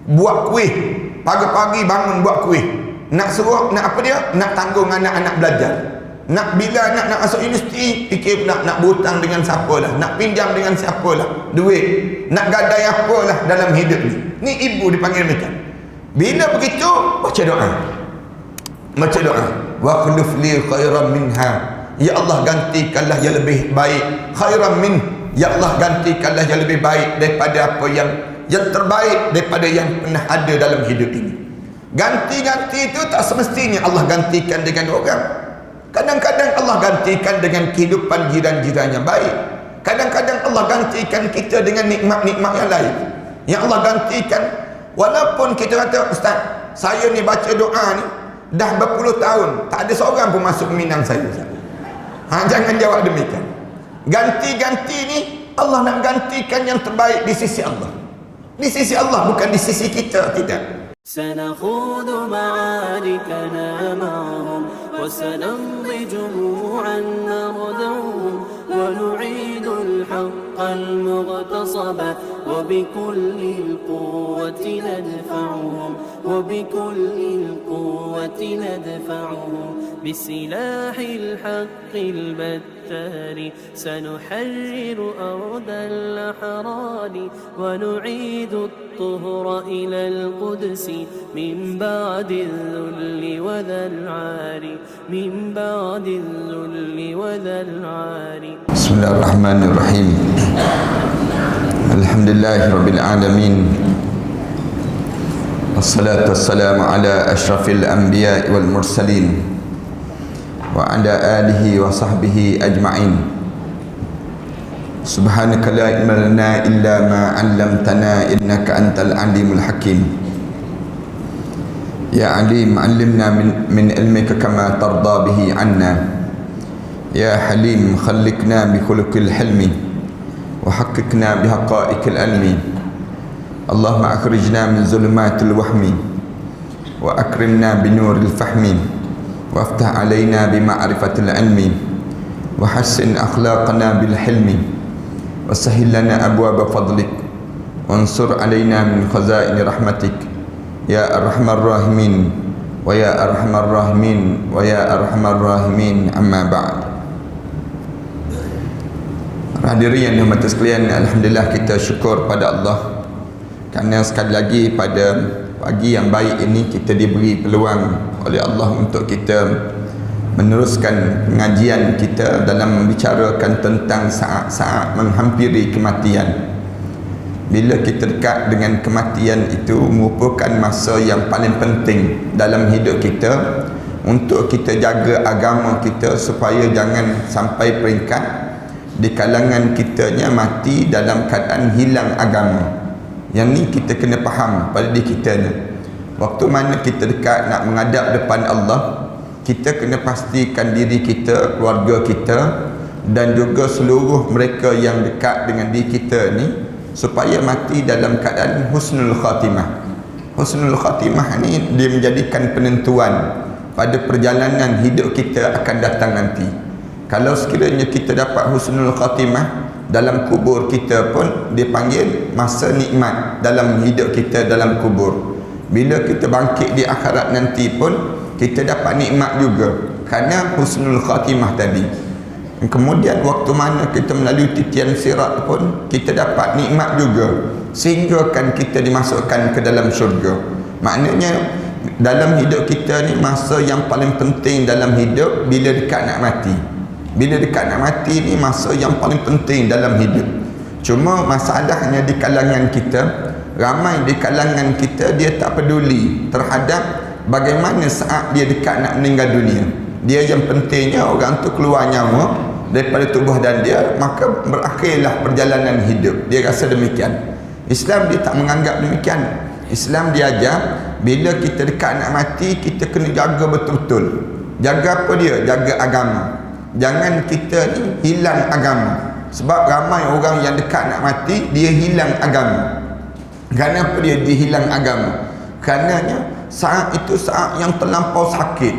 buat kuih, pagi-pagi bangun buat kuih, nak suruh, nak apa dia, nak tanggung anak-anak belajar, nak bila nak masuk universiti, fikir pula nak berhutang dengan siapa lah, nak pinjam dengan siapa lah duit, nak gadai apa lah dalam hidup ni ibu dipanggil macam. Bila begitu baca doa, wa khuluf li khairan minha, ya Allah gantikanlah yang lebih baik, khairan min, ya Allah gantikanlah yang lebih baik daripada apa yang terbaik daripada yang pernah ada dalam hidup ini. Ganti-ganti itu tak semestinya Allah gantikan dengan orang. Kadang-kadang Allah gantikan dengan kehidupan jiran-jiran yang baik. Kadang-kadang Allah gantikan kita dengan nikmat-nikmat yang lain. Yang Allah gantikan, walaupun kita kata, Ustaz, saya ni baca doa ni dah berpuluh tahun, tak ada seorang pun masuk minang saya. Jangan jawab demikian. Ganti-ganti ni Allah nak gantikan yang terbaik di sisi Allah. Di sisi Allah, bukan di sisi kita, tidak. سنخوض معاركنا معهم وسنمضي جموعا نردعهم ونعيد الحق المغتصب وبكل القوة ندفعهم بسلاح الحق البتار سنحرر أرض الأحرار ونعيد الطهر إلى القدس من بعد الذل وذا العار بسم الله الرحمن الرحيم. الحمد لله رب العالمين، والصلاة والسلام على أشرف الأنبياء والمرسلين وعلى آله وصحبه أجمعين. سبحانك لا علم لنا إلا ما علمتنا إنك أنت العليم الحكيم. يا عليم علمنا من علمك كما ترضى به عنا. يا حليم خلقنا بخلق الحلم وحققنا بحقائق العلم. اللهم أخرجنا من ظلمات الوهم وأكرمنا بنور الفهم وافتح علينا بمعرفة العلم وحسن أخلاقنا بالحلم وسهل لنا أبواب فضلك وانصر علينا من خزائن رحمتك يا أرحم الراحمين ويا أرحم الراحمين ويا أرحم الراحمين. أما بعد. Hadirin yang hormat sekalian, alhamdulillah kita syukur pada Allah kerana sekali lagi pada pagi yang baik ini kita diberi peluang oleh Allah untuk kita meneruskan pengajian kita dalam membicarakan tentang saat-saat menghampiri kematian. Bila kita dekat dengan kematian itu merupakan masa yang paling penting dalam hidup kita untuk kita jaga agama kita supaya jangan sampai peringkat di kalangan kitanya mati dalam keadaan hilang agama. Yang ni kita kena faham pada diri kita ni. Waktu mana kita dekat nak menghadap depan Allah, kita kena pastikan diri kita, keluarga kita dan juga seluruh mereka yang dekat dengan diri kita ni supaya mati dalam keadaan husnul khatimah. Husnul khatimah ni dia menjadikan penentuan pada perjalanan hidup kita akan datang nanti. Kalau sekiranya kita dapat husnul khatimah, dalam kubur kita pun dipanggil masa nikmat dalam hidup kita dalam kubur. Bila kita bangkit di akhirat nanti pun kita dapat nikmat juga kerana husnul khatimah tadi. Kemudian waktu mana kita melalui titian sirat pun kita dapat nikmat juga sehingga kan kita dimasukkan ke dalam syurga. Maknanya dalam hidup kita ni masa yang paling penting dalam hidup bila dekat nak mati. Bila dekat nak mati ni masa yang paling penting dalam hidup. Cuma masalahnya di kalangan kita, ramai di kalangan kita dia tak peduli terhadap bagaimana saat dia dekat nak meninggal dunia. Dia yang pentingnya orang tu keluar nyawa daripada tubuh dan dia, maka berakhirlah perjalanan hidup. Dia rasa demikian. Islam dia tak menganggap demikian. Islam dia ajar bila kita dekat nak mati kita kena jaga betul-betul. Jaga apa dia? Jaga agama. Jangan kita ni hilang agama. Sebab ramai orang yang dekat nak mati dia hilang agama. Kenapa dia hilang agama? Karenanya saat itu saat yang terlampau sakit,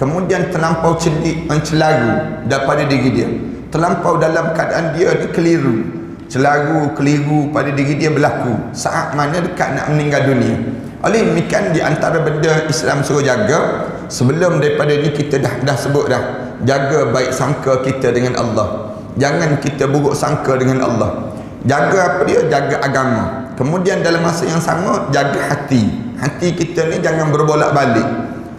kemudian terlampau celaru daripada diri dia, terlampau dalam keadaan dia ni keliru, celaru, keliru pada diri dia berlaku saat mana dekat nak meninggal dunia. Oleh demikian di antara benda Islam suruh jaga, sebelum daripada ni kita dah sebut dah, jaga baik sangka kita dengan Allah. Jangan kita buruk sangka dengan Allah. Jaga apa dia? Jaga agama. Kemudian dalam masa yang sama jaga hati. Hati kita ni jangan berbolak-balik.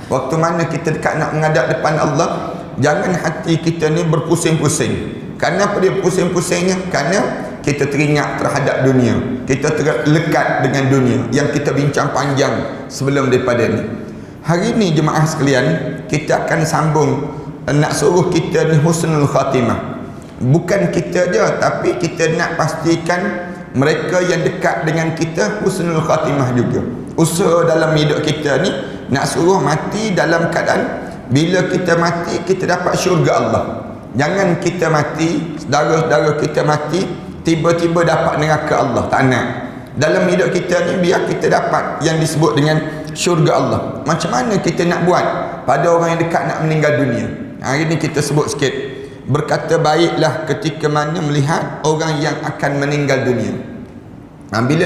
Waktu mana kita dekat nak menghadap depan Allah, jangan hati kita ni berpusing-pusing. Kenapa dia pusing-pusingnya? Kerana kita teringat terhadap dunia, kita terlekat dengan dunia yang kita bincang panjang sebelum daripada ni. Hari ni jemaah sekalian, kita akan sambung nak suruh kita ni husnul khatimah. Bukan kita je, tapi kita nak pastikan mereka yang dekat dengan kita husnul khatimah juga. Usaha dalam hidup kita ni nak suruh mati dalam keadaan bila kita mati kita dapat syurga Allah. Jangan kita mati, saudara-saudara kita mati tiba-tiba dapat neraka Allah. Tak nak. Dalam hidup kita ni biar kita dapat yang disebut dengan syurga Allah. Macam mana kita nak buat pada orang yang dekat nak meninggal dunia? Hari ni kita sebut sikit. Berkata baiklah ketika mana melihat orang yang akan meninggal dunia. Bila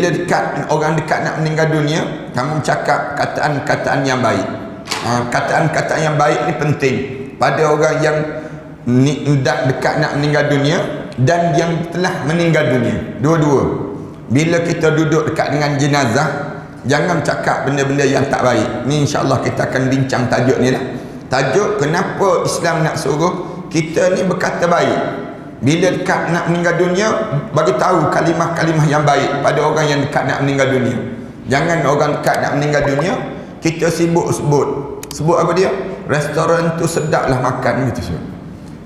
dekat orang dekat nak meninggal dunia, kamu cakap kataan-kataan yang baik. Kataan-kataan yang baik ni penting pada orang yang dekat nak meninggal dunia dan yang telah meninggal dunia. Dua-dua. Bila kita duduk dekat dengan jenazah, jangan cakap benda-benda yang tak baik. Ni insya-Allah kita akan bincang tajuk ni lah. Tajuk kenapa Islam nak suruh kita ni berkata baik. Bila dekat nak meninggal dunia, bagi tahu kalimah-kalimah yang baik pada orang yang dekat nak meninggal dunia. Jangan orang dekat nak meninggal dunia kita sibuk sebut apa dia? Restoran tu sedaplah makan gitu.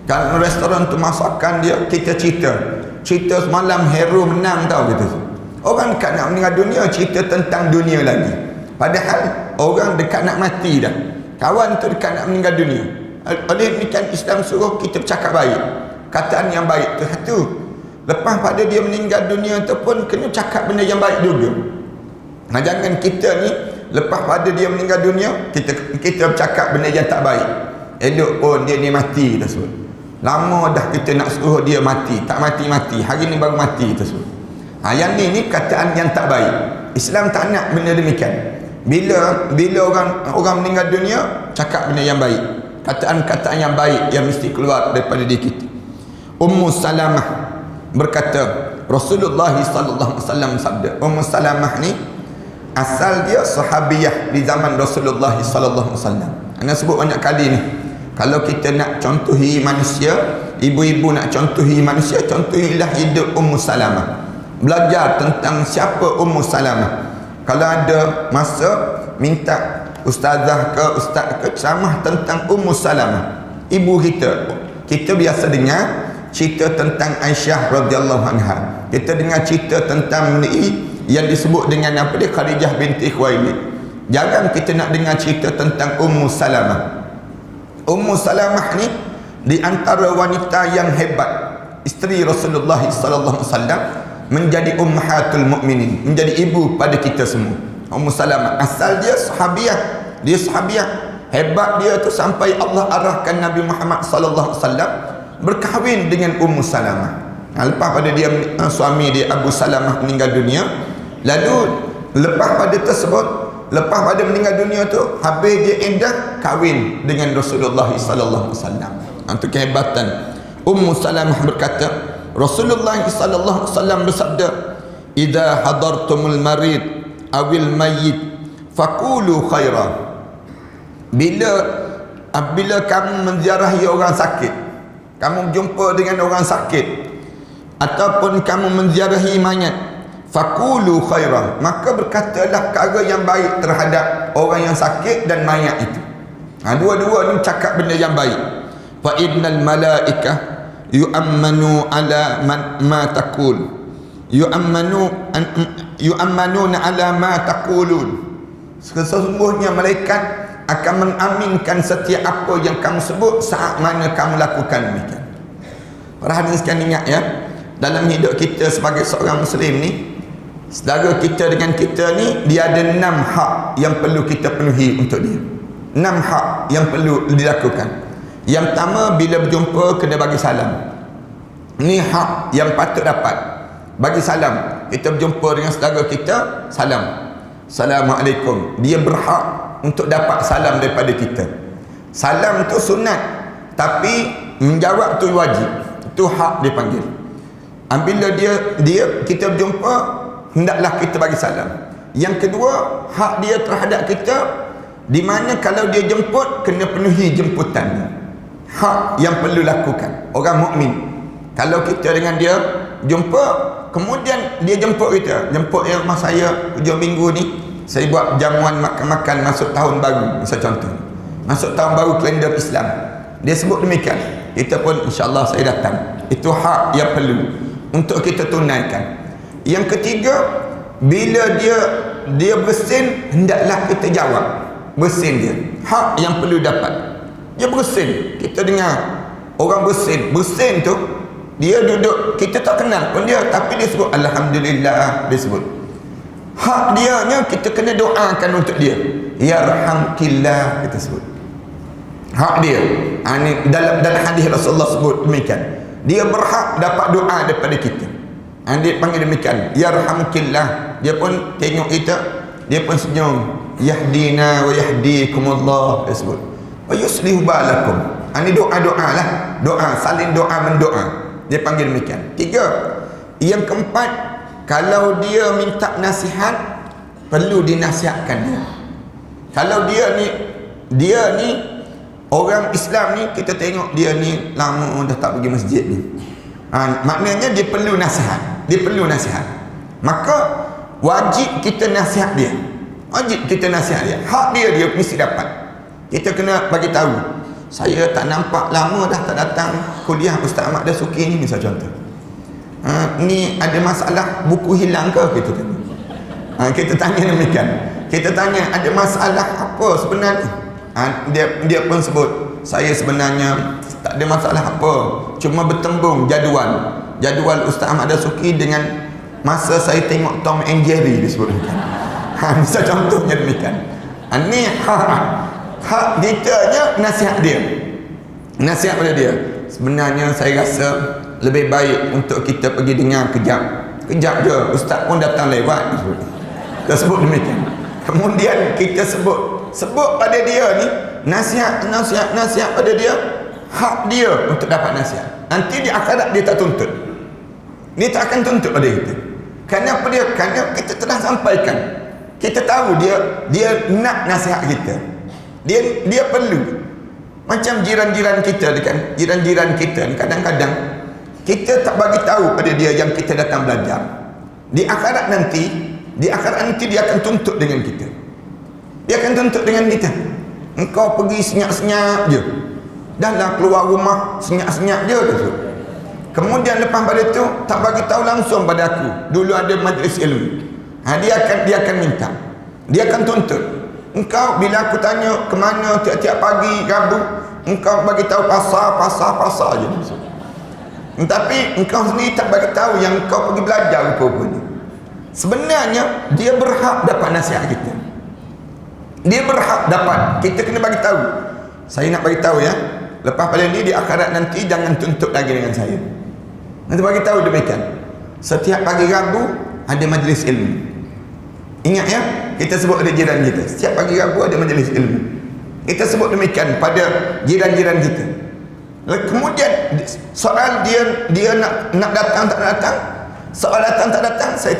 Kalau restoran tu masakan dia, kita cerita semalam hero menang tau gitu. Orang dekat nak meninggal dunia cerita tentang dunia lagi. Padahal orang dekat nak mati dah. Kawan tu dekat nak meninggal dunia. Oleh demikian Islam suruh kita bercakap baik. Kataan yang baik tu satu. Lepas pada dia meninggal dunia tu pun kena cakap benda yang baik juga. Jangan kita ni lepas pada dia meninggal dunia kita bercakap benda yang tak baik. Elok pun dia ni mati tersebut. Lama dah kita nak suruh dia mati, tak mati-mati. Hari ni baru mati tersebut. Yang ni kataan yang tak baik. Islam tak nak benda demikian. Bila orang meninggal dunia, cakap benda yang baik. Kataan-kataan yang baik yang mesti keluar daripada diri kita. Ummu Salamah berkata, Rasulullah sallallahu alaihi wasallam sabda. Ummu Salamah ni asal dia sahabiyah di zaman Rasulullah sallallahu alaihi wasallam. Ana sebut banyak kali ni. Kalau kita nak contohi manusia, ibu-ibu nak contohi manusia, contohilah hidup Ummu Salamah. Belajar tentang siapa Ummu Salamah. Kalau ada masa, minta ustazah ke ustaz ke ceramah tentang Ummu Salamah, ibu kita. Kita biasa dengar cerita tentang Aisyah radhiyallahu anha. Kita dengar cerita tentang yang disebut dengan apa dia, Khadijah binti Khuwailid. Jarang kita nak dengar cerita tentang Ummu Salamah. Ummu Salamah ni di antara wanita yang hebat, isteri Rasulullah sallallahu alaihi wasallam, menjadi ummahatul mukminin, menjadi ibu pada kita semua. Ummu Salamah asal dia sahabiah, hebat dia tu sampai Allah arahkan Nabi Muhammad sallallahu alaihi wasallam berkahwin dengan Ummu Salamah. Lepas pada dia suami dia Abu Salamah meninggal dunia, lalu lepas pada meninggal dunia tu, habis dia iddah kahwin dengan Rasulullah sallallahu alaihi wasallam. Itu kehebatan. Ummu Salamah berkata, Rasulullah sallallahu alaihi wasallam bersabda, "Idza hadartumul marid awil mayyit faqulu khaira." Bila kamu menziarahi orang sakit, kamu berjumpa dengan orang sakit ataupun kamu menziarahi mayat, faqulu khaira, maka berkatalah perkara yang baik terhadap orang yang sakit dan mayat itu. Dua-dua ni cakap benda yang baik. Fa innal malaikah yu'ammanu ala ma taqul, yu'ammanuna ala ma taqulun. Sesungguhnya malaikat akan mengaminkan setiap apa yang kamu sebut saat mana kamu lakukan demikian. Para hadirin sekalian, ingat ya, dalam hidup kita sebagai seorang muslim ni, saudara kita dengan kita ni, dia ada 6 hak yang perlu kita penuhi untuk dia. 6 hak yang perlu dilakukan. Yang pertama, bila berjumpa kena bagi salam. Ni hak yang patut dapat. Bagi salam, kita berjumpa dengan saudara kita, salam, Assalamualaikum. Dia berhak untuk dapat salam daripada kita. Salam tu sunat, tapi menjawab tu wajib. Itu hak dia panggil. Bila dia kita berjumpa, hendaklah kita bagi salam. Yang kedua, hak dia terhadap kita, di mana kalau dia jemput, kena penuhi jemputan. Hak yang perlu lakukan orang mukmin. Kalau kita dengan dia jumpa, kemudian dia jemput kita, jemput yang rumah saya hujung minggu ni, saya buat jamuan makan-makan masuk tahun baru, misal contoh masuk tahun baru kalender Islam, dia sebut demikian, kita pun insyaAllah saya datang. Itu hak yang perlu untuk kita tunaikan. Yang ketiga, bila dia bersin, hendaklah kita jawab bersin dia. Hak yang perlu dapat. Dia bersin, kita dengar orang bersin tu, dia duduk, kita tak kenal pun dia, tapi dia sebut Alhamdulillah, dia sebut. Hak dia nya kita kena doakan untuk dia. Yarhamkillah, kita sebut. Hak dia. Ini dalam hadis Rasulullah sebut demikian. Dia berhak dapat doa daripada kita. Dia panggil demikian, Yarhamkillah. Dia pun tengok kita, dia pun senyum. Yahdina wa yahdikumullah, dia sebut. Wa yuslihu balakum. Ini doa-doa lah. Doa, saling doa mendoa. Dia panggil demikian. Tiga. Yang keempat, kalau dia minta nasihat, perlu dinasihatkan dia. Kalau dia ni orang Islam ni, kita tengok dia ni lama dah tak pergi masjid ni. Maknanya dia perlu nasihat. Dia perlu nasihat. Maka wajib kita nasihat dia. Wajib kita nasihat dia. Hak dia mesti dapat. Kita kena bagi tahu, saya tak nampak lama dah tak datang kuliah Ustaz Ahmad Dasuki ni, misal contoh. Ni ada masalah buku hilang ke, kita tanya. Kita tanya demikian. Kita tanya ada masalah apa sebenarnya. Dia pun sebut, saya sebenarnya tak ada masalah apa, cuma bertembung jadual Ustaz Ahmad Dasuki dengan masa saya tengok Tom and Jerry, disebut demikian. Misal contohnya demikian. Ni hak kita je nasihat dia. Nasihat pada dia. Sebenarnya saya rasa lebih baik untuk kita pergi dengar kejap je, ustaz pun datang lewat, kita sebut demikian. Kemudian kita sebut pada dia ni nasihat pada dia. Hak dia untuk dapat nasihat. Nanti di akhirat dia tak tuntut, dia tak akan tuntut pada kita. Kerana apa dia? Kerana kita telah sampaikan, kita tahu dia nak nasihat kita. Dia perlu. Macam jiran-jiran kita kan, jiran-jiran kita kadang-kadang kita tak bagi tahu pada dia yang kita datang belajar. Di akhirat nanti dia akan tuntut dengan kita. Dia akan tuntut dengan kita. Engkau pergi senyap-senyap je, dah lah keluar rumah senyap-senyap je tu. Kemudian lepas pada tu tak bagi tahu langsung pada aku, dulu ada majlis ilmu. Dia akan minta, dia akan tuntut. Engkau bila aku tanya ke mana tiap-tiap pagi Rabu, engkau bagi tahu pasar je. Tapi engkau sendiri tak bagi tahu yang engkau pergi belajar rupa-rupanya. Sebenarnya dia berhak dapat nasihat kita. Dia berhak dapat. Kita kena bagi tahu. Saya nak bagi tahu ya, lepas pada ni di akhirat nanti jangan tuntut lagi dengan saya. Nanti bagi tahu demikian. Setiap pagi Rabu ada majlis ilmu. Ingat ya, kita sebut ada jiran kita, setiap pagi Rabu ada majlis ilmu. Kita sebut demikian pada jiran-jiran kita. Kemudian soal dia nak datang tak datang, soal datang tak datang, saya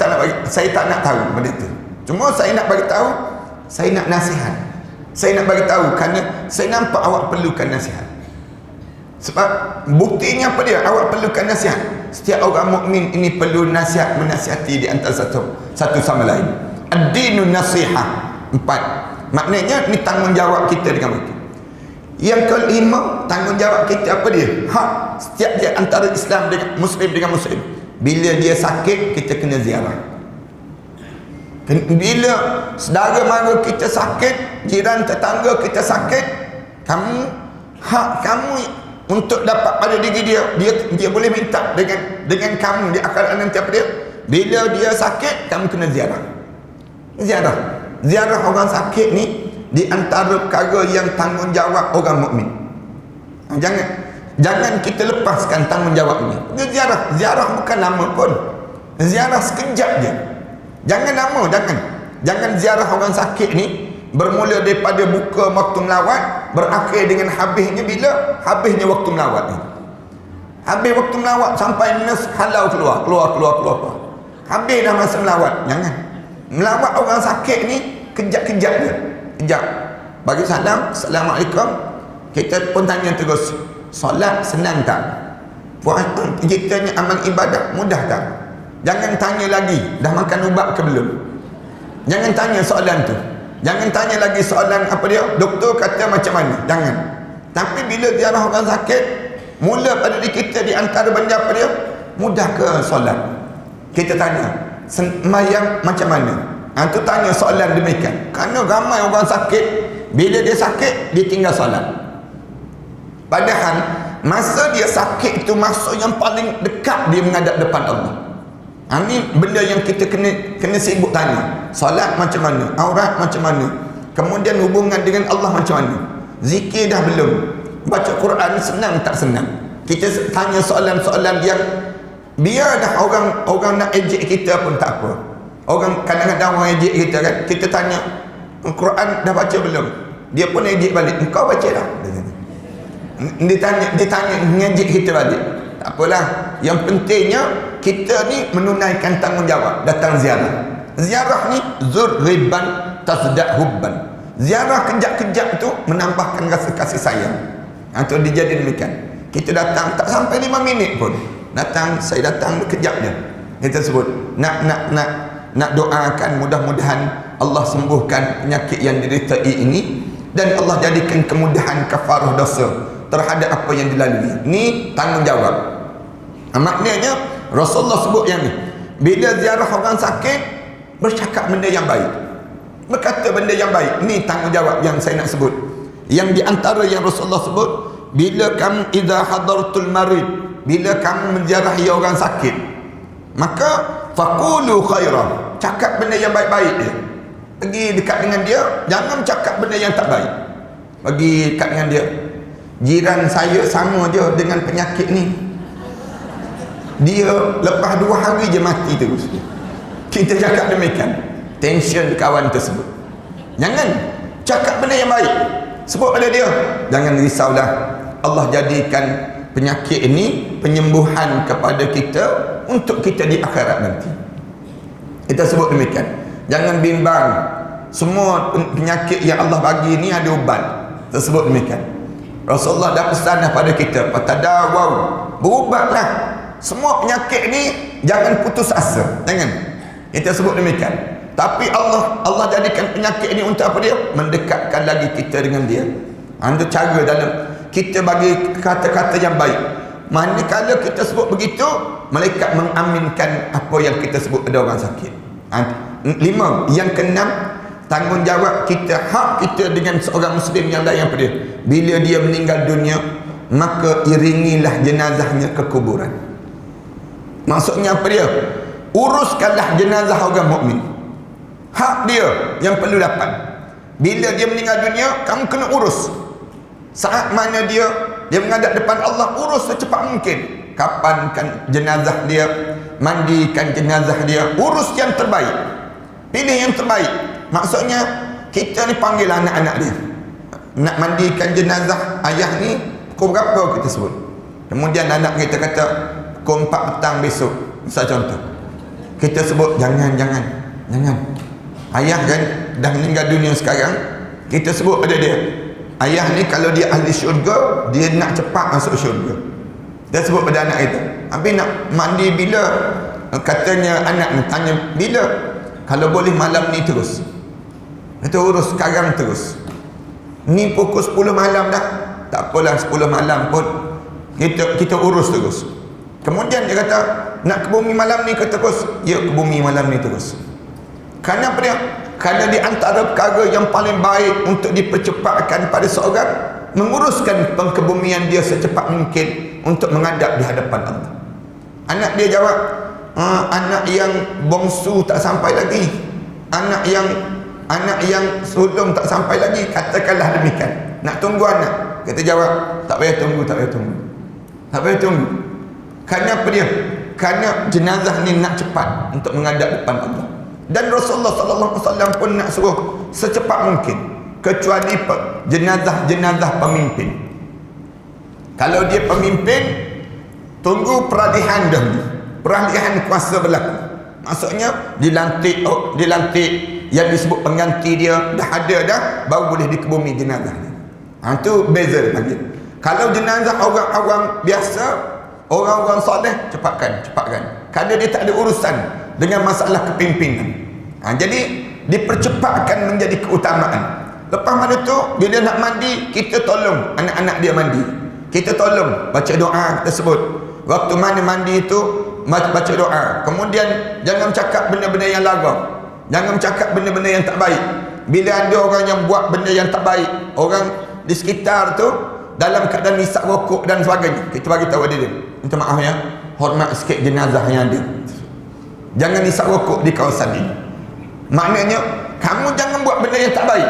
tak nak tahu pada itu. Cuma saya nak bagi tahu, saya nak nasihat. Saya nak bagi tahu kerana saya nampak awak perlukan nasihat. Sebab buktinya apa dia? Awak perlukan nasihat. Setiap orang mukmin ini perlu nasihat, menasihati di antara satu sama lain. Ad-dinun nasihah. 4. Maknanya ni tanggungjawab kita dengan itu. Yang kelima, tanggungjawab kita apa dia? Hak setiap dia antara Islam dengan Muslim. Bila dia sakit, kita kena ziarah. Bila saudara mara kita sakit, jiran tetangga kita sakit, hak kamu untuk dapat pada diri dia boleh minta dengan kamu di akhirat nanti apa dia? Bila dia sakit, kamu kena ziarah. Ziarah orang sakit ni di antara perkara yang tanggungjawab orang mukmin. Jangan Jangan kita lepaskan tanggungjawab ini. Ziarah, ziarah bukan lama pun. Ziarah sekejap je. Jangan lama, jangan ziarah orang sakit ni bermula daripada buka waktu melawat, berakhir dengan habisnya bila? Habisnya waktu melawat ni. Habis waktu melawat sampai nurse halau keluar. Habis dah masa melawat. Jangan. Melawat orang sakit ni kejap-kejap je. Kejap. Bagi salam, Assalamualaikum. Kita pun tanya terus, solat senang tak? Puasa kita ni amal ibadah mudah tak? Jangan tanya lagi, dah makan ubat ke belum? Jangan tanya soalan tu. Jangan tanya lagi soalan apa dia, doktor kata macam mana. Jangan. Tapi bila ziarah orang sakit, mula pada diri kita di antara benda apa dia, mudah ke solat? Kita tanya sembahyang macam mana. Tu tanya soalan demikian. Kerana ramai orang sakit, bila dia sakit dia tinggal solat. Padahal masa dia sakit itu masa yang paling dekat dia menghadap depan Allah. Ini benda yang kita kena sibuk tanya. Solat macam mana, aurat macam mana, kemudian hubungan dengan Allah macam mana, zikir dah belum, baca Quran senang tak senang. Kita tanya soalan-soalan yang biar dah orang nak ejek kita pun tak apa. Orang kadang-kadang orang ejek kita kan, kita tanya Quran dah baca belum, dia pun ejek balik, engkau baca dah. Dia tanya ngejek kita balik. Tak apalah, yang pentingnya kita ni menunaikan tanggungjawab datang ziarah. Ziarah ni zur riban tasda' hubban. Ziarah kejap-kejap tu menambahkan rasa kasih sayang. Itu dijadikan demikian. Kita datang tak sampai 5 minit pun. Saya datang kejap je. Kita sebut nak doakan mudah-mudahan Allah sembuhkan penyakit yang diderita ini dan Allah jadikan kemudahan kafarah dosa terhadap apa yang dilalui. Ini tanggungjawab. Maknanya Rasulullah sebut yang ni, bila ziarah orang sakit bercakap benda yang baik, berkata benda yang baik. Ni tanggungjawab yang saya nak sebut. Yang di antara yang Rasulullah sebut, bila kamu idza hadartul marid, bila kamu menziarahi orang sakit, maka faqulu khairan, cakap benda yang baik-baik dia. Pergi dekat dengan dia, jangan cakap benda yang tak baik. Pergi dekat dengan dia, jiran saya sama je dengan penyakit ni, dia lepas 2 hari je mati terus. Kita cakap demikian, tension kawan tersebut. Jangan cakap benda yang baik, sebut pada dia, jangan risaulah, Allah jadikan penyakit ini penyembuhan kepada kita untuk kita di akhirat nanti. Kita sebut demikian. Jangan bimbang, semua penyakit yang Allah bagi ini ada ubat. Tersebut demikian. Rasulullah dah pesan pada kita, patadawau, berubatlah. Semua penyakit ni jangan putus asa. Jangan. Kita sebut demikian. Tapi Allah jadikan penyakit ni untuk apa dia? Mendekatkan lagi kita dengan dia. Itu cara dalam kita bagi kata-kata yang baik. Manakala kita sebut begitu, malaikat mengaminkan apa yang kita sebut pada orang sakit. 5. Yang ke-6, tanggungjawab kita, hak kita dengan seorang muslim yang lain apa dia? Bila dia meninggal dunia, maka iringilah jenazahnya ke kuburan. Maksudnya apa dia? Uruskanlah jenazah orang mukmin. Hak dia yang perlu dapat. Bila dia meninggal dunia, kamu kena urus. Saat mana dia menghadap depan Allah, urus secepat mungkin. Kapankan jenazah dia, mandikan jenazah dia, urus yang terbaik. Pilih yang terbaik. Maksudnya kita ni panggil anak-anak dia, nak mandikan jenazah ayah ni pukul berapa kita sebut. Kemudian anak kita kata pukul 4 petang besok, misal contoh. Kita sebut jangan. Ayah kan dah meninggal dunia sekarang, kita sebut pada dia, ayah ni kalau dia ahli syurga, dia nak cepat masuk syurga. Kita sebut pada anak kita, habis nak mandi bila? Katanya anak ni tanya bila? Kalau boleh malam ni terus. Kita urus sekarang terus. Ni pukul 10 malam dah, tak apalah 10 malam pun kita urus terus. Kemudian dia kata nak ke bumi malam ni ke terus? Ya, ke bumi malam ni terus. Kerana apa dia? Kerana di antara perkara yang paling baik untuk dipercepatkan pada seorang, menguruskan pengkebumian dia secepat mungkin untuk menghadap di hadapan Allah. Anak dia jawab, anak yang bongsu tak sampai lagi, anak yang sulung tak sampai lagi. Katakanlah demikian, nak tunggu anak. Kita jawab, tak payah tunggu. Tak payah tunggu. Kerana apa dia? Kerana jenazah ni nak cepat untuk menghadap depan Allah. Dan Rasulullah sallallahu alaihi wasallam pun nak suruh secepat mungkin, kecuali jenazah pemimpin. Kalau dia pemimpin, tunggu peralihan dahulu. Peralihan kuasa berlaku. Maksudnya dilantik yang disebut pengganti dia dah ada dah, baru boleh dikebumi jenazah ni. Itu beza lagi. Kalau jenazah orang awam biasa, orang-orang soleh, cepatkan. Kerana dia tak ada urusan dengan masalah kepimpinan. Jadi dipercepatkan menjadi keutamaan. Lepas mana tu, bila nak mandi, kita tolong anak-anak dia mandi. Kita tolong baca doa kita sebut. Waktu mana mandi itu baca doa. Kemudian jangan cakap benda-benda yang lara. Jangan cakap benda-benda yang tak baik. Bila ada orang yang buat benda yang tak baik, orang di sekitar tu dalam keadaan hisap rokok dan sebagainya, kita bagi tahu dia, minta maaf ya, hormat sikit jenazah yang ada. Jangan hisap rokok di kawasan ini. Maknanya kamu jangan buat benda yang tak baik.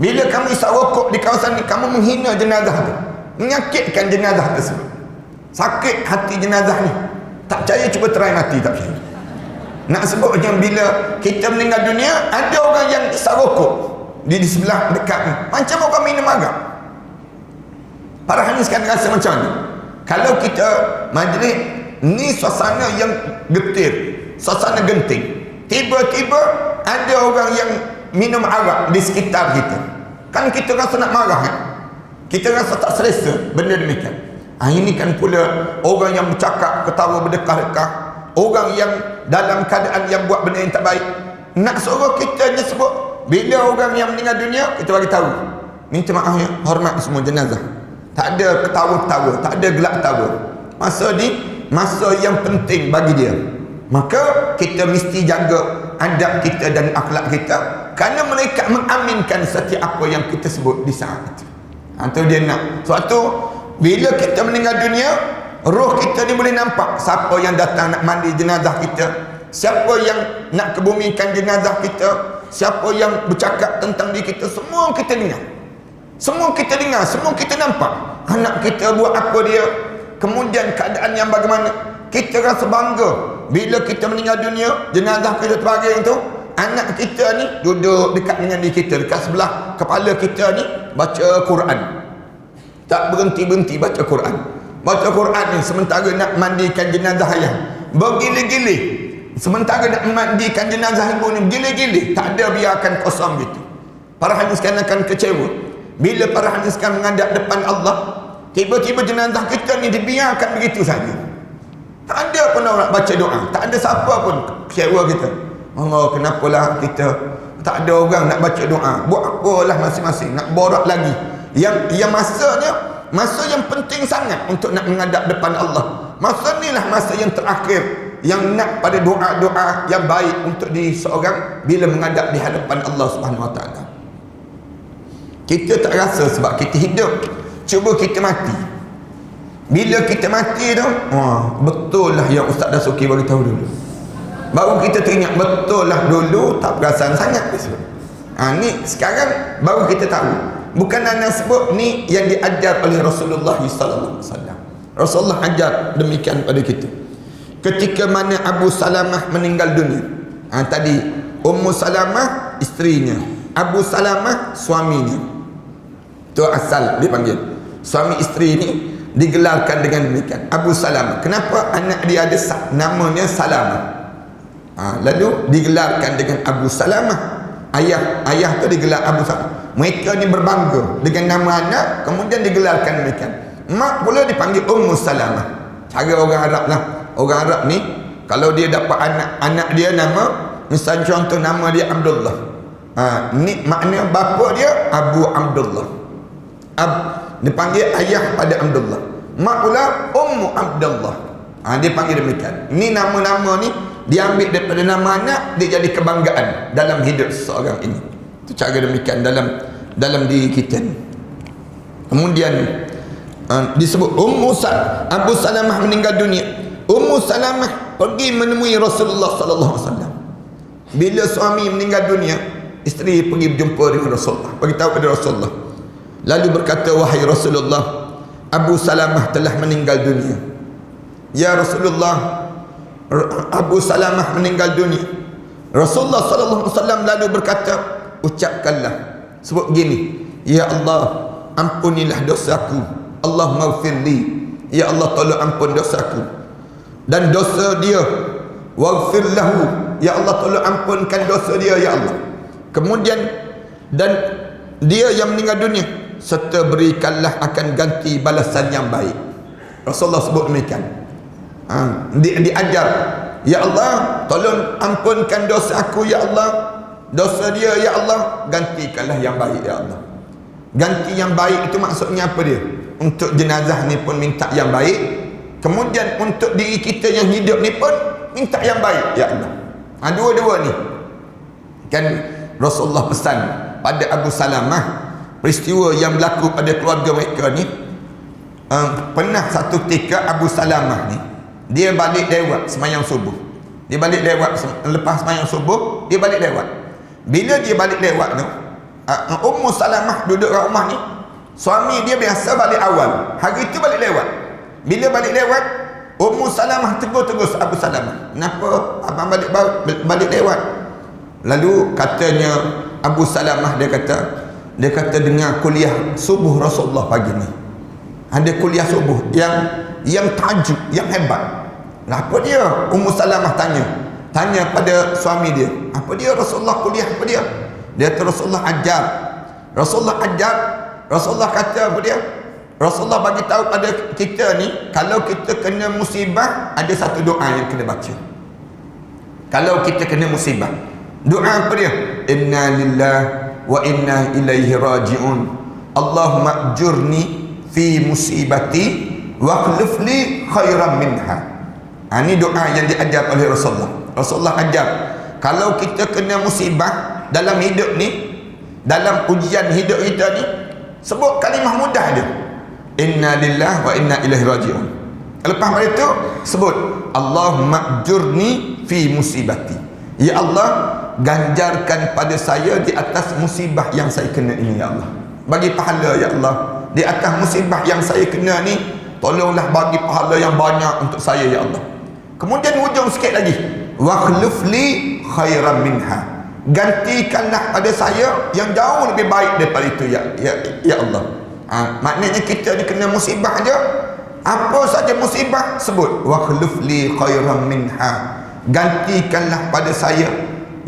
Bila kamu hisap rokok di kawasan ini, kamu menghina jenazah tu, menyakitkan jenazah tersebut. Sakit hati jenazah ni. Tak percaya cuba try mati, tak percaya. Nak sebutnya bila kita meninggal dunia, ada orang yang hisap rokok di sebelah dekat ni, macam orang minum arak. Para hadis kan rasa macam ni. Kalau kita majlis ni suasana yang getir, suasana genting, tiba-tiba ada orang yang minum arak di sekitar kita, kan kita rasa nak marah kan? Kita rasa tak selesa benda demikian. Ini kan pula orang yang bercakap, ketawa berdekah-dekah, orang yang dalam keadaan yang buat benda yang tak baik. Nak suruh kita je sebut, bila orang yang meninggal dunia, kita bagi tahu, minta maaf ya, hormat semua jenazah. Tak ada ketawa-ketawa, tak ada gelak tawa. Masa yang penting bagi dia. Maka kita mesti jaga adab kita dan akhlak kita, kerana mereka mengaminkan setiap apa yang kita sebut di saat itu. Itu dia nak. Suatu bila kita meninggal dunia, roh kita ni boleh nampak siapa yang datang nak mandi jenazah kita, siapa yang nak kebumikan jenazah kita, siapa yang bercakap tentang diri kita, semua kita dengar. Semua kita dengar, semua kita nampak. Anak kita buat apa dia, kemudian keadaan yang bagaimana. Kita rasa bangga bila kita meninggal dunia, jenazah kita terbaring tu, anak kita ni duduk dekat dengan diri kita, dekat sebelah kepala kita ni, baca Quran. Tak berhenti-berhenti baca Quran. Baca Quran ni sementara nak mandikan jenazah ayah, bergilih-gilih. Sementara nak mandikan jenazah ibu ni, bergilih-gilih. Tak ada biarkan kosong gitu. Para hadis kan akan kecewa bila para hadis kan menghadap depan Allah, tiba-tiba jenazah kita ni dibiarkan begitu saja. Tak ada pun orang nak baca doa, tak ada siapa pun kecewa kita. Allah, kenapalah kita tak ada orang nak baca doa? Buat apalah masing-masing nak borak lagi. Yang masanya masa yang penting sangat untuk nak menghadap depan Allah. Masa inilah masa yang terakhir yang nak pada doa-doa yang baik untuk diri seorang bila menghadap di hadapan Allah Subhanahu Wa Taala. Kita tak rasa sebab kita hidup. Cuba kita mati. Bila kita mati tu, betul lah yang Ustaz Dasuki bagi tahu dulu. Baru kita teringat, betul lah dulu tak perasan sangat. Ni sekarang baru kita tahu. Bukan anda sebut, ni yang diajar oleh Rasulullah sallallahu alaihi wasallam. Rasulullah ajar demikian pada kita. Ketika mana Abu Salamah meninggal dunia, tadi Ummu Salamah isterinya, Abu Salamah suaminya. Itu asal dipanggil. Suami isteri ini digelarkan dengan demikian, Abu Salamah. Kenapa anak dia ada namanya Salamah? Lalu digelarkan dengan Abu Salamah. Ayah tu digelar Abu Salamah. Mereka ni berbangga dengan nama anak, kemudian digelarkan demikian. Mak pula dipanggil Ummu Salamah. Cara orang Arab lah. Orang Arab ni kalau dia dapat anak dia nama, misalnya contoh nama dia Abdullah, ni makna bapa dia Abu Abdullah. Dipanggil ayah pada Abdullah. Mak pula Ummu Abdullah. Dia panggil demikian. Ni nama-nama ni diambil daripada nama anak, dia jadi kebanggaan dalam hidup seseorang ini. Itu cara demikian dalam diri kita ni. Kemudian disebut Abu Salamah meninggal dunia. Ummu Salamah pergi menemui Rasulullah sallallahu alaihi wasallam. Bila suami meninggal dunia, isteri pergi berjumpa dengan Rasulullah, bagi tahu kepada Rasulullah. Lalu berkata, wahai Rasulullah, Abu Salamah telah meninggal dunia. Ya Rasulullah, Abu Salamah meninggal dunia. Rasulullah sallallahu alaihi wasallam lalu berkata, ucapkanlah, sebut gini, ya Allah, ampunilah dosaku, Allahumma ighfirli, ya Allah tolong ampun dosaku dan dosa dia, waghfir lahu, ya Allah tolong ampunkan dosa dia ya Allah. Kemudian dan dia yang meninggal dunia, serta berikanlah akan ganti balasan yang baik. Rasulullah sebut demikian. Diajar, ya Allah tolong ampunkan dosa aku ya Allah, dosa dia ya Allah, gantikanlah yang baik ya Allah. Ganti yang baik itu maksudnya apa dia? Untuk jenazah ni pun minta yang baik, kemudian untuk diri kita yang hidup ni pun minta yang baik ya Allah. Dua-dua ni kan Rasulullah pesan pada Abu Salamah. Peristiwa yang berlaku pada keluarga mereka ni, pernah satu ketika Abu Salamah ni dia balik lewat semayang subuh. Dia balik lewat lepas semayang subuh, dia balik lewat. Bila dia balik lewat tu, Ummu Salamah duduk kat rumah ni. Suami dia biasa balik awal, hari tu balik lewat. Bila balik lewat, Ummu Salamah tegur Abu Salamah, kenapa abang balik lewat? Lalu katanya Abu Salamah, dia kata dengar kuliah subuh Rasulullah pagi ni. Ada kuliah subuh yang tajuk, yang hebat. Apa dia? Ummu Salamah tanya pada suami dia, apa dia Rasulullah kuliah apa dia? Dia kata Rasulullah ajar. Rasulullah kata apa dia? Rasulullah bagi tahu pada kita ni, kalau kita kena musibah, ada satu doa yang kena baca. Kalau kita kena musibah, doa apa dia? Inna lillahi wa inna ilaihi raji'un. Allahumma ajurni fi musibati wa akhlif li khairan minha. Ini doa yang diajar oleh Rasulullah. Rasulullah ajar, kalau kita kena musibah dalam hidup ni, dalam ujian hidup kita ni, sebut kalimah mudah dia, inna lillahi wa inna ilaihi raji'un. Lepas itu sebut Allahumma ajurni fi musibati, ya Allah ganjarkan pada saya di atas musibah yang saya kena ini ya Allah. Bagi pahala ya Allah di atas musibah yang saya kena ni, tolonglah bagi pahala yang banyak untuk saya ya Allah. Kemudian hujung sikit lagi, wa akhlif li khairan minha, gantikanlah pada saya yang jauh lebih baik daripada itu ya Allah. Maknanya kita ni kena musibah aja, apa saja musibah sebut wa akhlif li khairan minha, gantikanlah pada saya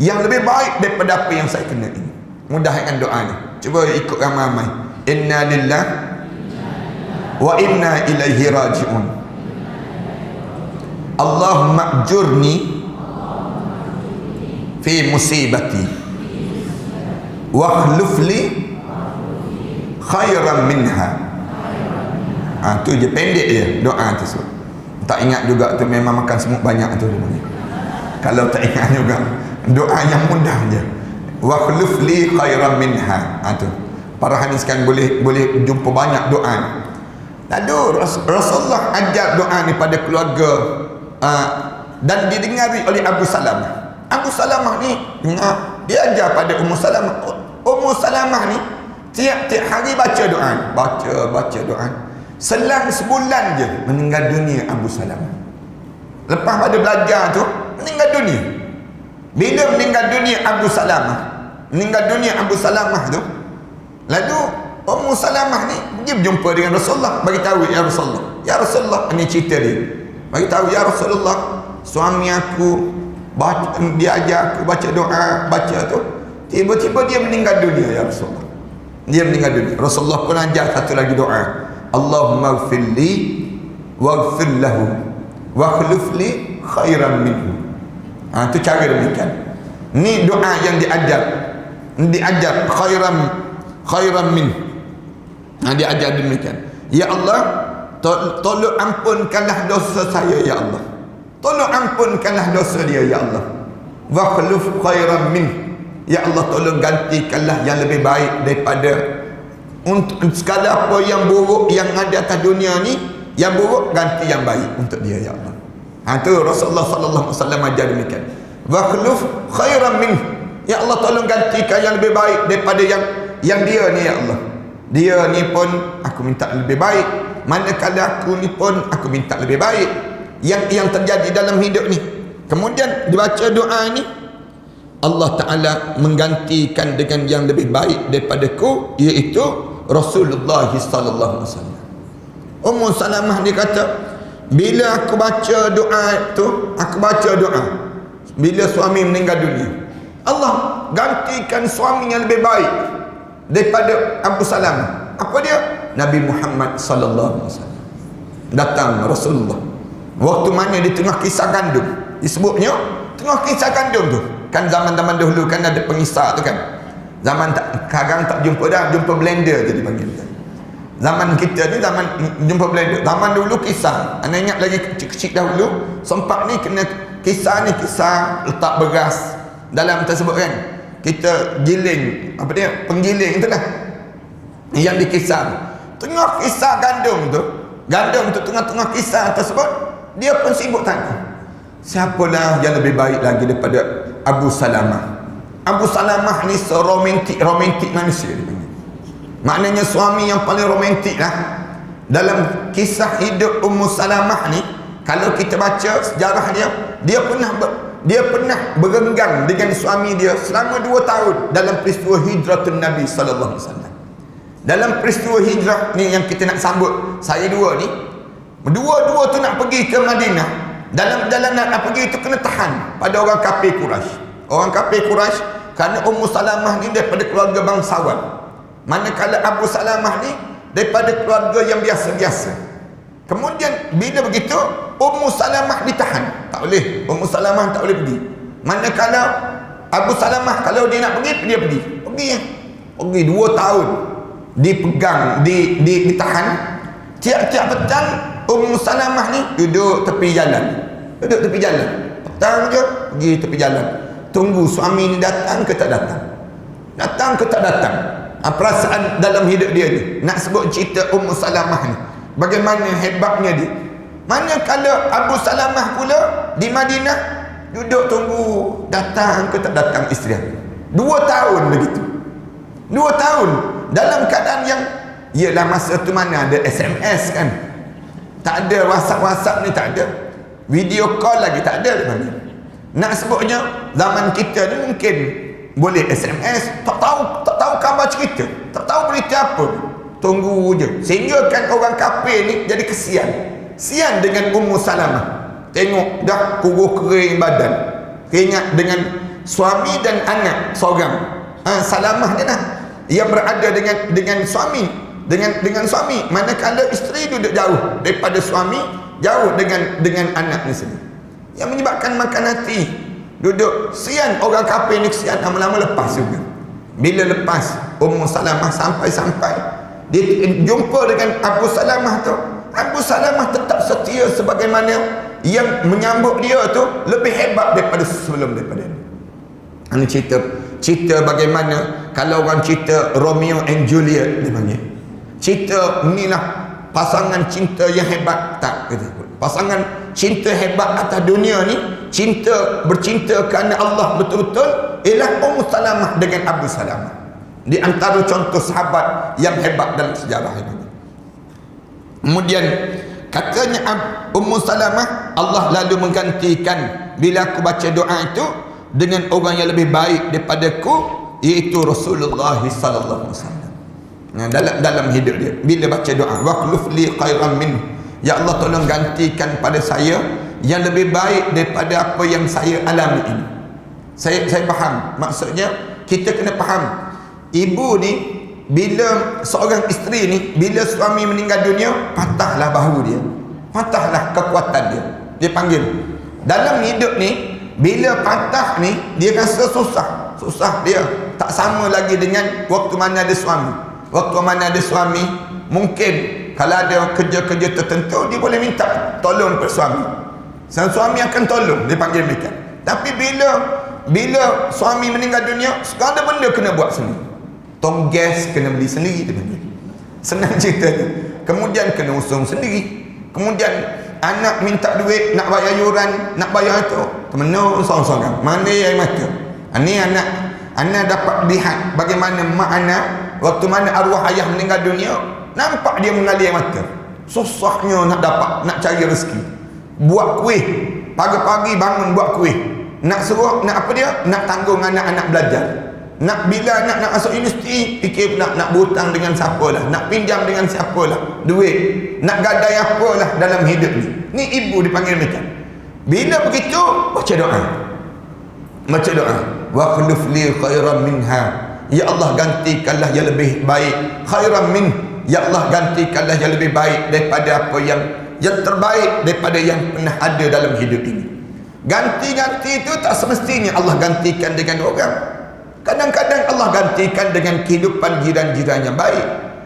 yang lebih baik daripada apa yang saya kena ini. Mudahkan doa ni, cuba ikut ramai-ramai. Inna lillahi wa inna ilaihi raji'un. Allahumma ajurni fi musibati wa akhlif li khairan minha. Tu je, pendek je doa tu. Tak ingat juga tu, memang makan semut banyak tu. Kalau tak ingat juga, doa yang mudah je, wa akhlif li khairan minha. Tu para hadis kan boleh jumpa banyak doa ni. Lalu Rasulullah ajar doa ni pada keluarga, dan didengari oleh Abu Salamah. Abu Salamah ni dengar, dia ajar pada Ummu Salamah. Ummu Salamah ni tiap-tiap hari baca doa, baca doa. Selang sebulan je meninggal dunia Abu Salamah. Lepas pada belajar tu meninggal dunia. Bila meninggal dunia Abu Salamah tu, lalu Ummu Salamah ni pergi berjumpa dengan Rasulullah, bagi tahu ya Rasulullah, ini cerita dia. Bagi tahu ya Rasulullah, suami aku dia ajar aku baca doa, tu tiba-tiba dia meninggal dunia ya Rasulullah. Dia meninggal dunia. Rasulullah pun ajar satu lagi doa, Allahumma ighfirli waghfir lahu wa akhlif li khairan minhu. Tu cara demikian. Ni doa yang diajar khairan min. Diajar demikian. Ya Allah, tolong ampunkanlah dosa saya ya Allah. Tolong ampunkanlah dosa dia ya Allah. Wa akhlif khairan min. Ya Allah, tolong gantikanlah yang lebih baik daripada untuk segala apa yang buruk yang ada atas dunia ni. Yang buruk ganti yang baik untuk dia ya Allah. Tu Rasulullah sallallahu alaihi wasallam ajar demikian. Wa akhlif khairan min. Ya Allah, tolong gantikan yang lebih baik daripada yang dia ni ya Allah. Dia ni pun aku minta lebih baik. manakala aku ni pun aku minta lebih baik yang terjadi dalam hidup ni. Kemudian dibaca doa ni, Allah Ta'ala menggantikan dengan yang lebih baik daripadaku, iaitu Rasulullah sallallahu alaihi wasallam. Ummu Salamah dia kata, bila aku baca doa tu, aku baca doa bila suami meninggal dunia, Allah gantikan suami yang lebih baik daripada Abu Salamah. Apa dia? Nabi Muhammad sallallahu alaihi wasallam. Datang Rasulullah waktu mana di tengah kisah gandum, disebutnya tengah kisah gandum tu kan, zaman-zaman dahulu kan ada pengisar tu kan, zaman sekarang tak jumpa dah, jumpa blender je dipanggil. Zaman kita ni zaman jumpa blender, zaman dulu kisah, anda ingat lagi kecil-kecil dahulu sempat ni kena kisah ni, kisah letak beras dalam tersebut kan, kita giling, apa dia, penggiling itulah yang dikisah. Tengah kisah gandum tu tengah-tengah kisah tersebut, dia pun sibuk tanya, siapalah yang lebih baik lagi daripada Abu Salamah. Abu Salamah ni seromantik manusia dia panggil. Maknanya suami yang paling romantik lah. Dalam kisah hidup Ummu Salamah ni, kalau kita baca sejarah dia pernah berenggang dengan suami dia selama 2 tahun dalam peristiwa hijratun Nabi sallallahu alaihi wasallam. Dalam peristiwa hijrah ni yang kita nak sambut, saya dua ni, dua tu nak pergi ke Madinah. Dalam perjalanan nak pergi itu kena tahan pada orang kafir Quraisy. Orang kafir Quraisy, kerana Ummu Salamah ni daripada keluarga bangsawan, manakala Abu Salamah ni daripada keluarga yang biasa-biasa. Kemudian bila begitu, Ummu Salamah ditahan, tak boleh, Ummu Salamah tak boleh pergi. Manakala Abu Salamah kalau dia nak pergi, dia pergi 2 tahun dipegang, ditahan. Tiap-tiap petang Ummu Salamah ni duduk tepi jalan, petang je pergi tepi jalan, tunggu suami ni datang ke tak datang, perasaan dalam hidup dia ni. Nak sebut cerita Ummu Salamah ni, bagaimana hebatnya dia. Manakala Abu Salamah pula di Madinah, duduk tunggu datang ke tak datang isteri. 2 tahun begitu, 2 tahun dalam keadaan yang, ialah masa tu mana ada SMS kan, tak ada WhatsApp ni, tak ada video call lagi, tak ada. Nak sebutnya zaman kita ni mungkin boleh SMS, tak tahu khabar cerita, tak tahu berita apa, tunggu je. Sehingga kan orang kafir ni jadi kesian dengan Ummu Salamah. Tengok dah kurus kering badan, keringat dengan suami dan anak seorang. Salamah dia lah yang berada dengan suami, dengan suami, manakala isteri duduk jauh daripada suami, jauh dengan anak ni sendiri, yang menyebabkan makan hati. Duduk sian orang kafir ni, kesian, lama-lama lepas juga. Bila lepas Ummu Salamah sampai dia jumpa dengan Abu Salamah tu, Abu Salamah tetap setia sebagaimana yang menyambut dia tu lebih hebat daripada sebelum daripada ni. Ini cerita bagaimana, kalau orang cerita Romeo and Juliet dia panggil, cerita inilah pasangan cinta yang hebat, tak kata pasangan cinta hebat atas dunia ni, bercinta kerana Allah betul-betul, ialah Ummu Salamah dengan Abu Salamah. Di antara contoh sahabat yang hebat dalam sejarah ini. Kemudian katanya Ummu Salamah, Allah lalu menggantikan bila aku baca doa itu dengan orang yang lebih baik daripadaku, iaitu Rasulullah sallallahu alaihi wasallam. Dalam hidup dia bila baca doa, waqluf li khairan min, ya Allah tolong gantikan pada saya yang lebih baik daripada apa yang saya alami ini. Saya faham, maksudnya kita kena faham, ibu ni bila seorang isteri ni, bila suami meninggal dunia, patahlah bahu dia, patahlah kekuatan dia panggil. Dalam hidup ni bila patah ni, dia rasa susah dia, tak sama lagi dengan waktu mana ada suami. Waktu mana ada suami, mungkin kalau ada kerja-kerja tertentu, dia boleh minta tolong kepada suami, suami akan tolong, dia panggil mereka. Tapi bila suami meninggal dunia, segala benda kena buat sendiri. Tong gas kena beli sendiri, dia panggil. Senang ceritanya. Kemudian kena usung sendiri. Kemudian anak minta duit, nak bayar yuran, nak bayar itu, temenung seorang-seorang. Mana yang mata? Ini anak dapat lihat bagaimana mak anak waktu mana arwah ayah meninggal dunia, nampak dia mengalir air mata. Susahnya nak dapat, nak cari rezeki. Buat kuih, pagi-pagi bangun buat kuih. Nak suruh, nak apa dia? Nak tanggung anak-anak belajar. Nak bila nak masuk universiti, fikir nak berhutang dengan siapa lah, nak pinjam dengan siapa lah duit, nak gadai apa lah dalam hidup ni. Ni ibu dipanggil macam. Bila begitu, baca doa. Baca doa. Wa khuluf li khairan minha. Ya Allah, gantikanlah yang lebih baik. Khairan min. Ya Allah, gantikanlah yang lebih baik daripada apa yang terbaik daripada yang pernah ada dalam hidup ini. Ganti-ganti itu tak semestinya Allah gantikan dengan orang. Kadang-kadang Allah gantikan dengan kehidupan jiran-jiran yang baik.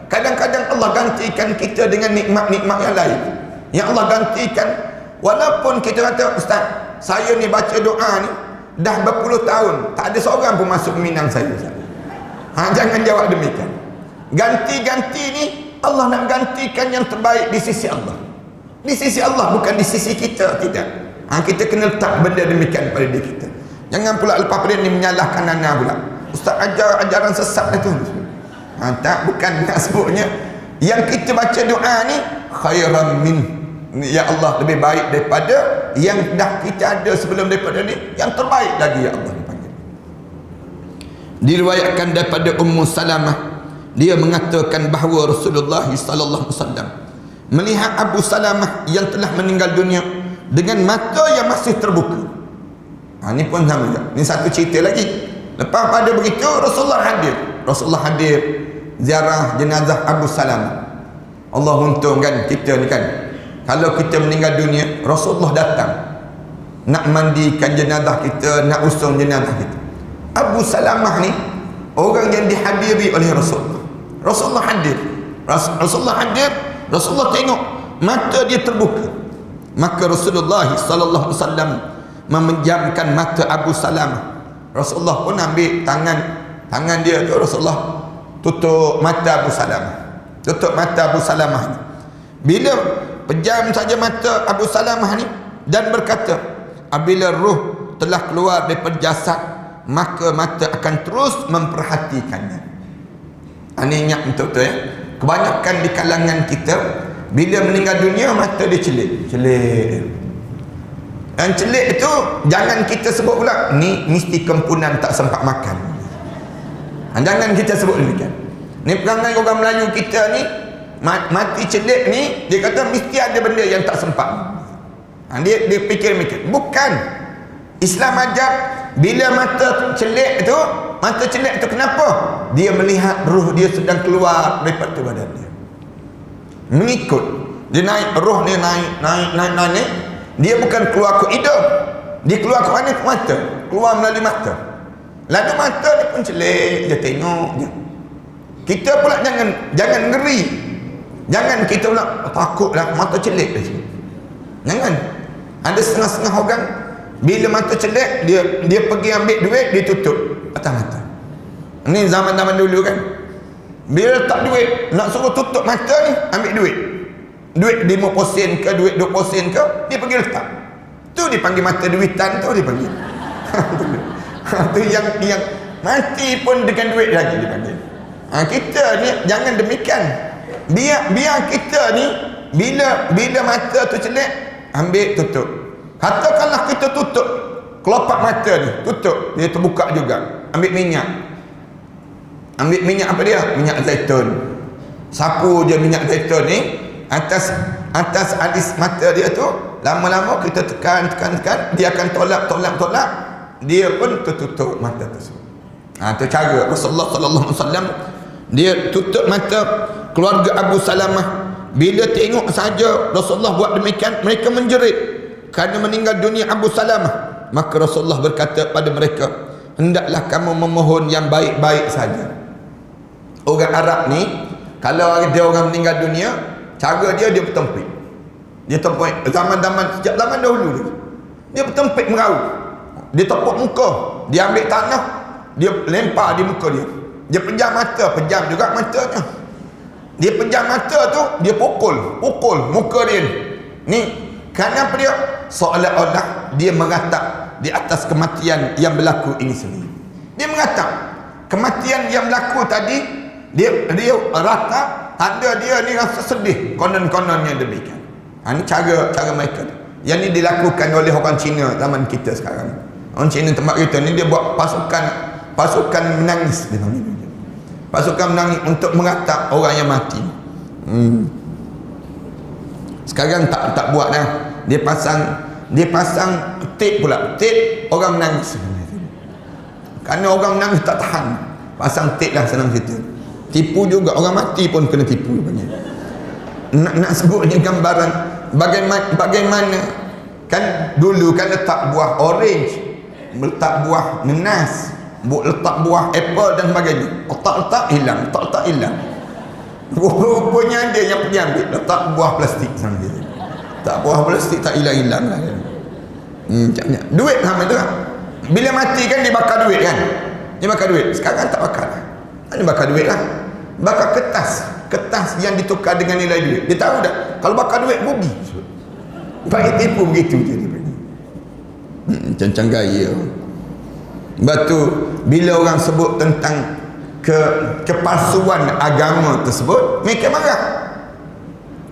Kadang-kadang Allah gantikan kita dengan nikmat-nikmat yang lain. Yang Allah gantikan, walaupun kita kata, Ustaz, saya ni baca doa ni dah berpuluh tahun, tak ada seorang pun masuk minang saya. Jangan jawab demikian. Ganti-ganti ni Allah nak gantikan yang terbaik di sisi Allah. Di sisi Allah, bukan di sisi kita. Tidak. Kita kena letak benda demikian pada diri kita. Jangan pula lepas pada ni menyalahkan anak pula. Ustaz ajar ajaran sesat itu. Tak, bukan nak sebutnya. Yang kita baca doa ni khairan min. Ya Allah, lebih baik daripada yang dah kita ada sebelum daripada ni. Yang terbaik lagi, ya Allah dipanggil. Diriwayatkan daripada Ummu Salamah, dia mengatakan bahawa Rasulullah sallallahu alaihi wasallam melihat Abu Salamah yang telah meninggal dunia dengan mata yang masih terbuka. Ini pun sama juga. Ini satu cerita lagi. Lepas pada begitu, Rasulullah hadir. Rasulullah hadir ziarah jenazah Abu Salamah. Allah untung kan kita ni kan. Kalau kita meninggal dunia, Rasulullah datang nak mandikan jenazah kita, nak usung jenazah kita. Abu Salamah ni orang yang dihadiri oleh Rasulullah. Rasulullah hadir. Rasulullah hadir. Rasulullah tengok mata dia terbuka. Maka Rasulullah sallallahu alaihi wasallam memejamkan mata Abu Salamah. Rasulullah pun ambil tangan dia tu, Rasulullah tutup mata Abu Salamah. Tutup mata Abu Salamah ni. Bila pejam saja mata Abu Salamah ni dan berkata, apabila ruh telah keluar daripada jasad, maka mata akan terus memperhatikannya. Ini ingat betul-betul ya. Kebanyakan di kalangan kita, bila meninggal dunia, mata dia celik. Dan celik itu jangan kita sebut pula ni mesti kempunan tak sempat makan. Jangan kita sebut demikian. Ni perangai orang Melayu kita ni, mati celik ni, dia kata mesti ada benda yang tak sempat. Dia fikir mikir. Bukan. Islam ajar bila mata celik itu kenapa? Dia melihat ruh dia sedang keluar daripada badan dia. Mengikut. Dia naik, ruh dia naik. Dia bukan keluar ke hidung. Dia keluar ke mana? Ke mata. Keluar melalui mata. Lalu mata dia pun celik, dia tengok je. Kita pula jangan ngeri. Jangan kita pula takutlah mata celik dah. Jangan. Ada setengah-setengah orang bila mata celik, dia pergi ambil duit, dia tutup atas mata. Ini zaman-zaman dulu kan. Bila letak duit, nak suruh tutup mata ni, ambil duit. Duit 5 sen ke, duit 20 sen ke, dia pergi letak. Tu dipanggil mata duitan tu dipanggil. Tu yang mati pun dengan duit lagi dipanggil. Kita ni jangan demikian. Biar kita ni bila mata tu celik, ambil tutup. Katakanlah kita tutup kelopak mata ni, tutup, dia terbuka juga. Ambil minyak apa dia? Minyak zaitun. Sapu je minyak zaitun ni atas alis mata dia tu. Lama-lama kita tekan, dia akan tolak, dia pun tertutup mata tersebut. Tu cara Rasulullah sallallahu alaihi wasallam, dia tutup mata keluarga Abu Salamah. Bila tengok saja Rasulullah buat demikian, mereka menjerit kerana meninggal dunia Abu Salamah. Maka Rasulullah berkata pada mereka, hendaklah kamu memohon yang baik-baik saja. Orang Arab ni, kalau ada orang meninggal dunia, cara dia bertempik. Dia tempik sejak zaman dahulu dia bertempik meraut. Dia tepuk muka, dia ambil tanah, dia lempar di muka dia. Dia pejam mata, pejam juga matanya. Dia pejam mata tu, dia pukul muka dia ni. Kerana apa dia? Seolah-olah dia meratap di atas kematian yang berlaku ini sendiri. Dia meratap kematian yang berlaku tadi, dia ratap tanda dia ni rasa sedih, konon-kononnya demikian. Ini cara mereka. Yang ni dilakukan oleh orang Cina zaman kita sekarang. Orang Cina tempat kita ni dia buat pasukan menangis, dia panggil. Pasukan menangis untuk mengatap orang yang mati. Sekarang tak buat dah. Dia pasang tape pula. Tape orang menangis. Kerana orang menangis tak tahan. Pasang tape lah, senang cerita. Tipu juga, orang mati pun kena tipu. Nak sebutnya gambaran bagaimana kan dulu kan letak buah orange, letak buah nenas, letak buah apple dan sebagainya. Letak hilang. Rupanya ada yang pergi ambil, letak buah plastik sama dia. Tak buah plastik tak hilang lah. Duit sama tu lah. Bila mati kan dia bakar duit kan. Dia bakar duit. Sekarang tak bakar lah. Dia bakar duit lah. Bakar kertas yang ditukar dengan nilai duit. Dia tahu tak kalau bakar duit rugi. Baik tipu begitu je dia. Macam gaya. Sebab tu bila orang sebut tentang kepalsuan agama tersebut, mereka marah.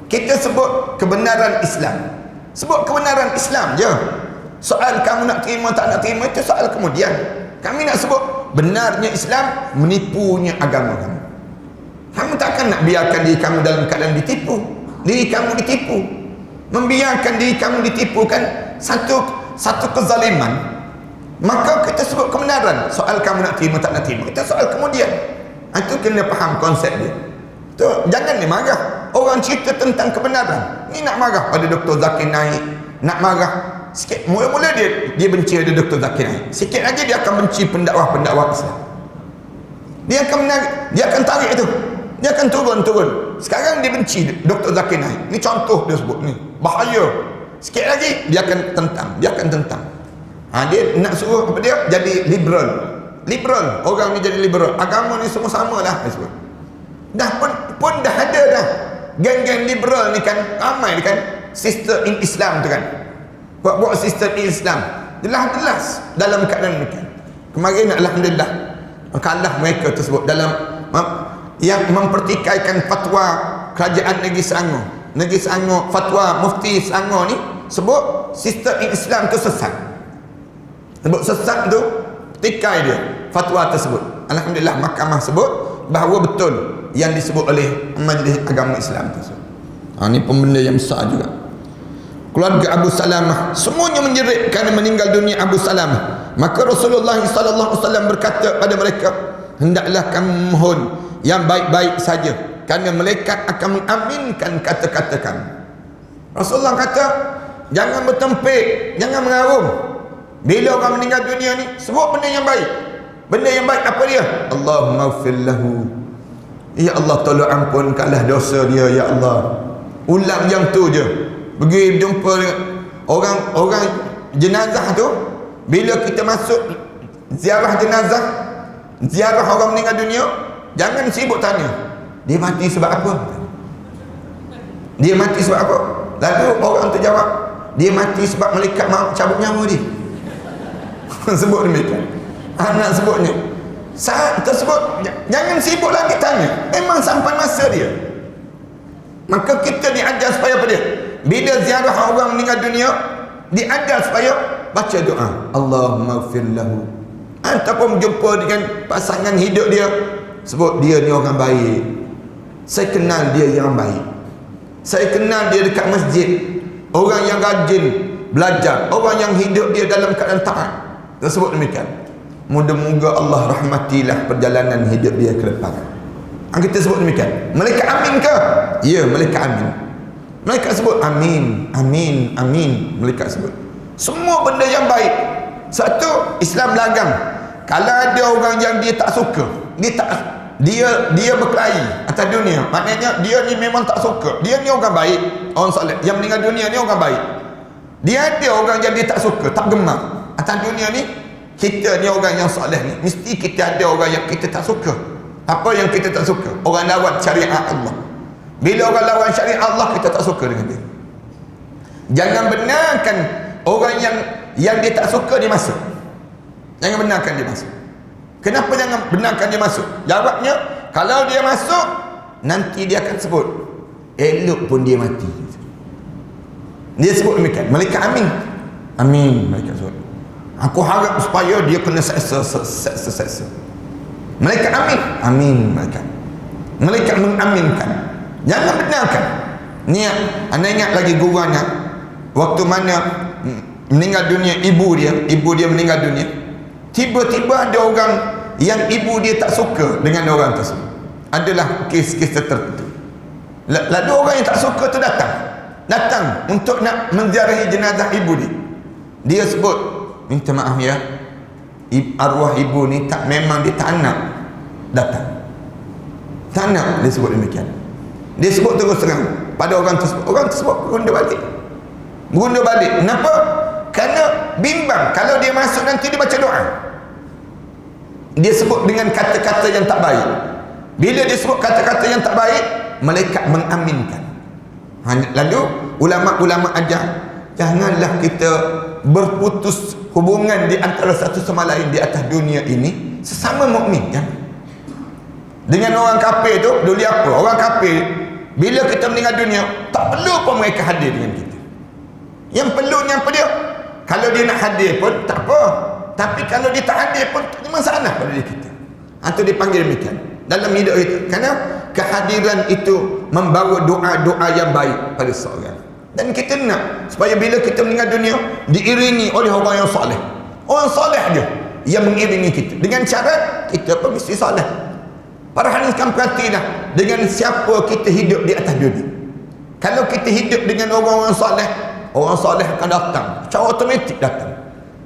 Kita sebut kebenaran Islam. Sebut kebenaran Islam je. Soal kamu nak terima tak nak terima itu soal kemudian. Kami nak sebut benarnya Islam, menipunya agama kamu. Kamu takkan nak biarkan diri kamu dalam keadaan ditipu. Diri kamu ditipu. Membiarkan diri kamu ditipu kan satu kezaliman. Maka kita sebut kebenaran. Soal kamu nak terima tak nak terima itu soal kemudian. Itu kena faham konsep dia. Tu, jangan dia marah. Orang cerita tentang kebenaran. Ni nak marah pada Dr. Zakir Naik. Nak marah sikit. Mula-mula dia benci ada Dr. Zakir Naik. Sikit lagi dia akan benci pendakwah Islam. Dia akan tarik itu. Dia akan turun. Sekarang dia benci Dr. Zakir Naik. Ni contoh dia sebut ni. Bahaya. Sikit lagi dia akan tentang. Dia nak suruh apa dia? Jadi liberal. Orang ni jadi liberal. Agama ni semua sama lah. Dah pun dah ada dah. Geng-geng liberal ni kan ramai kan. Sister in Islam tu kan. Buat sister in Islam. Jelas dalam keadaan demikian. Kemarin alhamdulillah kalah mereka tersebut dalam yang mempertikaikan fatwa kerajaan Negeri Selangor, fatwa Mufti Selangor ni sebut sister in Islam tu sesat. Sebut sesat tu tikai dia fatwa tersebut. Alhamdulillah mahkamah sebut bahawa betul yang disebut oleh Majlis Agama Islam tersebut. Ini pun benda yang besar juga. Keluarga Abu Salamah semuanya menjerit kerana meninggal dunia Abu Salamah. Maka Rasulullah SAW berkata pada mereka, hendaklah kamu mohon yang baik-baik saja, kerana malaikat akan mengaminkan kata-kata kamu. Rasulullah kata, jangan bertempik, jangan mengarung. Bila orang meninggal dunia ni, sebut benda yang baik. Benda yang baik apa dia? Allahumma ighfir lahu. Ya Allah, tolong ampunkanlah dosa dia, ya Allah. Ulang yang tu je. Pergi jumpa orang jenazah tu. Bila kita masuk ziarah jenazah, ziarah orang meninggal dunia, jangan sibuk tanya dia mati sebab apa. Lalu orang tu jawab, dia mati sebab malaikat maut cabut nyawa dia. Sebut demikian. Nak sebutnya saat tersebut jangan sibuk lagi tanya. Memang sampai masa dia. Maka kita diajar supaya apa dia? Bila ziarah orang meninggal dunia, diajar supaya baca doa, Allahumma ighfir lahu. Ataupun jumpa dengan pasangan hidup dia, sebut dia ni orang baik. Saya kenal dia yang baik. Saya kenal dia dekat masjid. Orang yang rajin belajar, orang yang hidup dia dalam keadaan taat. Tersebut demikian. Moga-moga Allah rahmatilah perjalanan hidup dia ke depan. Kita sebut demikian. Malaikat amin ke? Ya, malaikat amin. Malaikat sebut amin, amin, amin. Malaikat sebut semua benda yang baik. Satu, Islam larang kalau ada orang yang dia tak suka, dia berkelahi atas dunia, maknanya dia ni memang tak suka. Dia ni orang baik, orang soleh, yang meninggal dunia ni orang baik. Dia ada orang yang dia tak suka, tak gemar atas dunia ni. Kita ni orang yang soleh ni, mesti kita ada orang yang kita tak suka. Apa yang kita tak suka? Orang lawan syariat Allah. Bila orang lawan syariat Allah, kita tak suka dengan dia. Jangan benarkan orang yang dia tak suka dia masuk. Jangan benarkan dia masuk. Kenapa jangan benarkan dia masuk? Jawabnya, kalau dia masuk, nanti dia akan sebut, elok pun dia mati. Dia sebut demikian. Malaikat amin. Amin. Malaikat sebut, aku harap supaya dia kena seksa. Malaikat amin. Amin. Malaikat mengaminkan. Jangan benarkan. Niat. Anda ingat lagi guru anak waktu mana meninggal dunia ibu dia meninggal dunia, tiba-tiba ada orang yang ibu dia tak suka dengan orang tersebut. Adalah kes-kes tertentu. Lalu orang yang tak suka tu datang untuk nak menziarahi jenazah ibu dia. Dia sebut, minta maaf ya, arwah ibu ni memang dia tak nak datang. Tak nak, dia sebut demikian. Dia sebut terus terang pada orang tersebut. Orang tersebut berunda balik. Kenapa? Kerana bimbang. Kalau dia masuk nanti dia baca doa, dia sebut dengan kata-kata yang tak baik. Bila dia sebut kata-kata yang tak baik, malaikat mengaminkan. Lalu ulama-ulama ajar, janganlah kita berputus hubungan di antara satu sama lain di atas dunia ini sesama mukmin, ya. Dengan orang kafir tu dulu apa? Orang kafir bila kita meninggal dunia, tak perlu pun mereka hadir dengan kita. Yang perlunya apa dia? Kalau dia nak hadir pun tak apa. Tapi kalau dia tak hadir pun tak ada masalah pada diri kita. Itu dipanggil demikian dalam hidup kita. Kerana kehadiran itu membawa doa-doa yang baik pada seorang. Dan kita nak supaya bila kita meninggal dunia diiringi oleh orang yang soleh. Orang soleh dia yang mengiringi kita. Dengan syarat kita pun mesti soleh. Para hadirin sekalian, perhatilah dengan siapa kita hidup di atas dunia. Kalau kita hidup dengan orang-orang soleh akan datang, secara otomatik datang.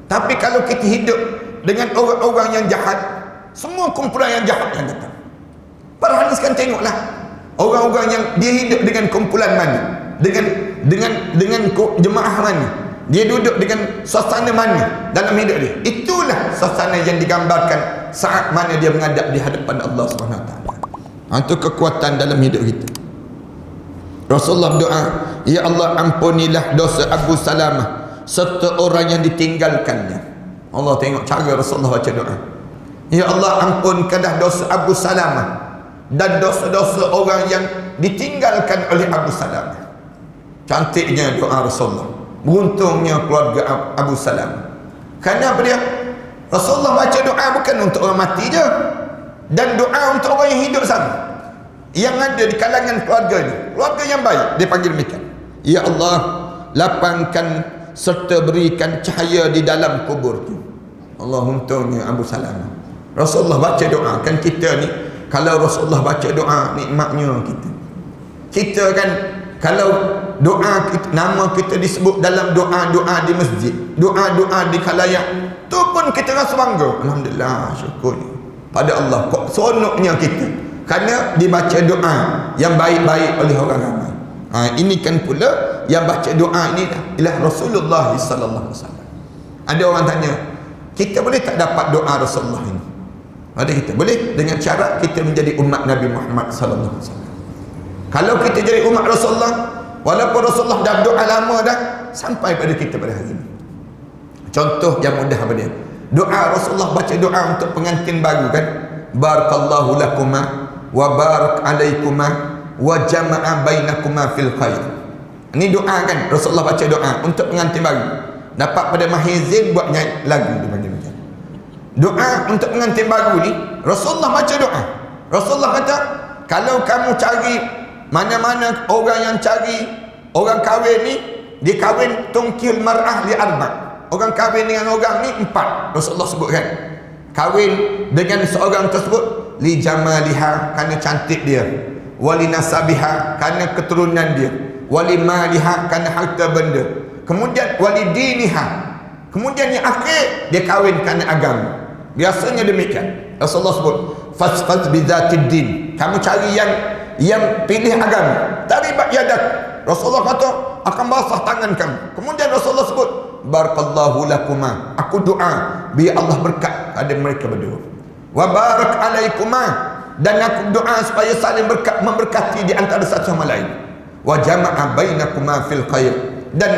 Tapi kalau kita hidup dengan orang-orang yang jahat, semua kumpulan yang jahat yang datang. Para hadirin sekalian, tengoklah orang-orang yang dia hidup dengan kumpulan mana, dengan jemaah mana, dia duduk dengan suasana mana dalam hidup dia. Itulah suasana yang digambarkan saat mana dia menghadap di hadapan Allah SWT. Itu kekuatan dalam hidup kita. Rasulullah berdoa, ya Allah, ampunilah dosa Abu Salamah serta orang yang ditinggalkannya. Allah, tengok cara Rasulullah baca doa. Ya Allah, ampunkanlah dosa Abu Salamah dan dosa-dosa orang yang ditinggalkan oleh Abu Salamah. Cantiknya doa Rasulullah. Beruntungnya keluarga Abu Salamah. Kerana apa dia? Rasulullah baca doa bukan untuk orang mati je, dan doa untuk orang yang hidup sama, yang ada di kalangan keluarga ni, keluarga yang baik. Dia panggil demikian, ya Allah, lapangkan serta berikan cahaya di dalam kubur tu. Allah, untungnya Abu Salamah. Rasulullah baca doa. Kan kita ni, kalau Rasulullah baca doa, nikmatnya kita kan, kalau doa kita, nama kita disebut dalam doa-doa di masjid, doa-doa di khalayak, tu pun kita rasa bangga. Alhamdulillah, syukurnya pada Allah. Kok seronoknya kita kerana dibaca doa yang baik-baik oleh orang ramai. Ini kan pula yang baca doa ini ialah Rasulullah sallallahu alaihi wasallam. Ada orang tanya, kita boleh tak dapat doa Rasulullah ini? Ada kita boleh, dengan syarat kita menjadi umat Nabi Muhammad sallallahu alaihi wasallam. Kalau kita jadi umat Rasulullah, walaupun Rasulullah dah doa lama dah, sampai pada kita pada hari ini. Contoh yang mudah apa dia? Doa Rasulullah, baca doa untuk pengantin baru kan, barakallahu lakuma wa barak alaikuma wa jama'a bainakuma fil khair. Ini doa kan, Rasulullah baca doa untuk pengantin baru. Dapat pada Mahizin buat nyanyi lagu dia panggil macam. Doa untuk pengantin baru ni Rasulullah baca doa. Rasulullah kata, kalau kamu cari mana-mana orang yang cari orang kahwin ni, dia kahwin tungkil mar'ah li arba'. Orang kahwin dengan orang ni 4. Rasulullah sebutkan. Kahwin dengan seorang tersebut li jamaliha, kerana cantik dia, wali nasabiha, kerana keturunan dia, wali maliha, kerana harta benda, kemudian wali diniha, kemudian yang akhir dia kahwin kerana agama. Biasanya demikian. Rasulullah sebut fasfaz bidzatid din, kamu cari yang pilih agama. Taribat yadak, Rasulullah kata akan basah tangan kamu. Kemudian Rasulullah sebut barakallahu lakuma, aku doa biar Allah berkat pada mereka berdua. Wa barak alaikuma, dan aku doa supaya saling berkat, memberkati di antara satu sama lain. Wa jama'a bainakuma fil khair, dan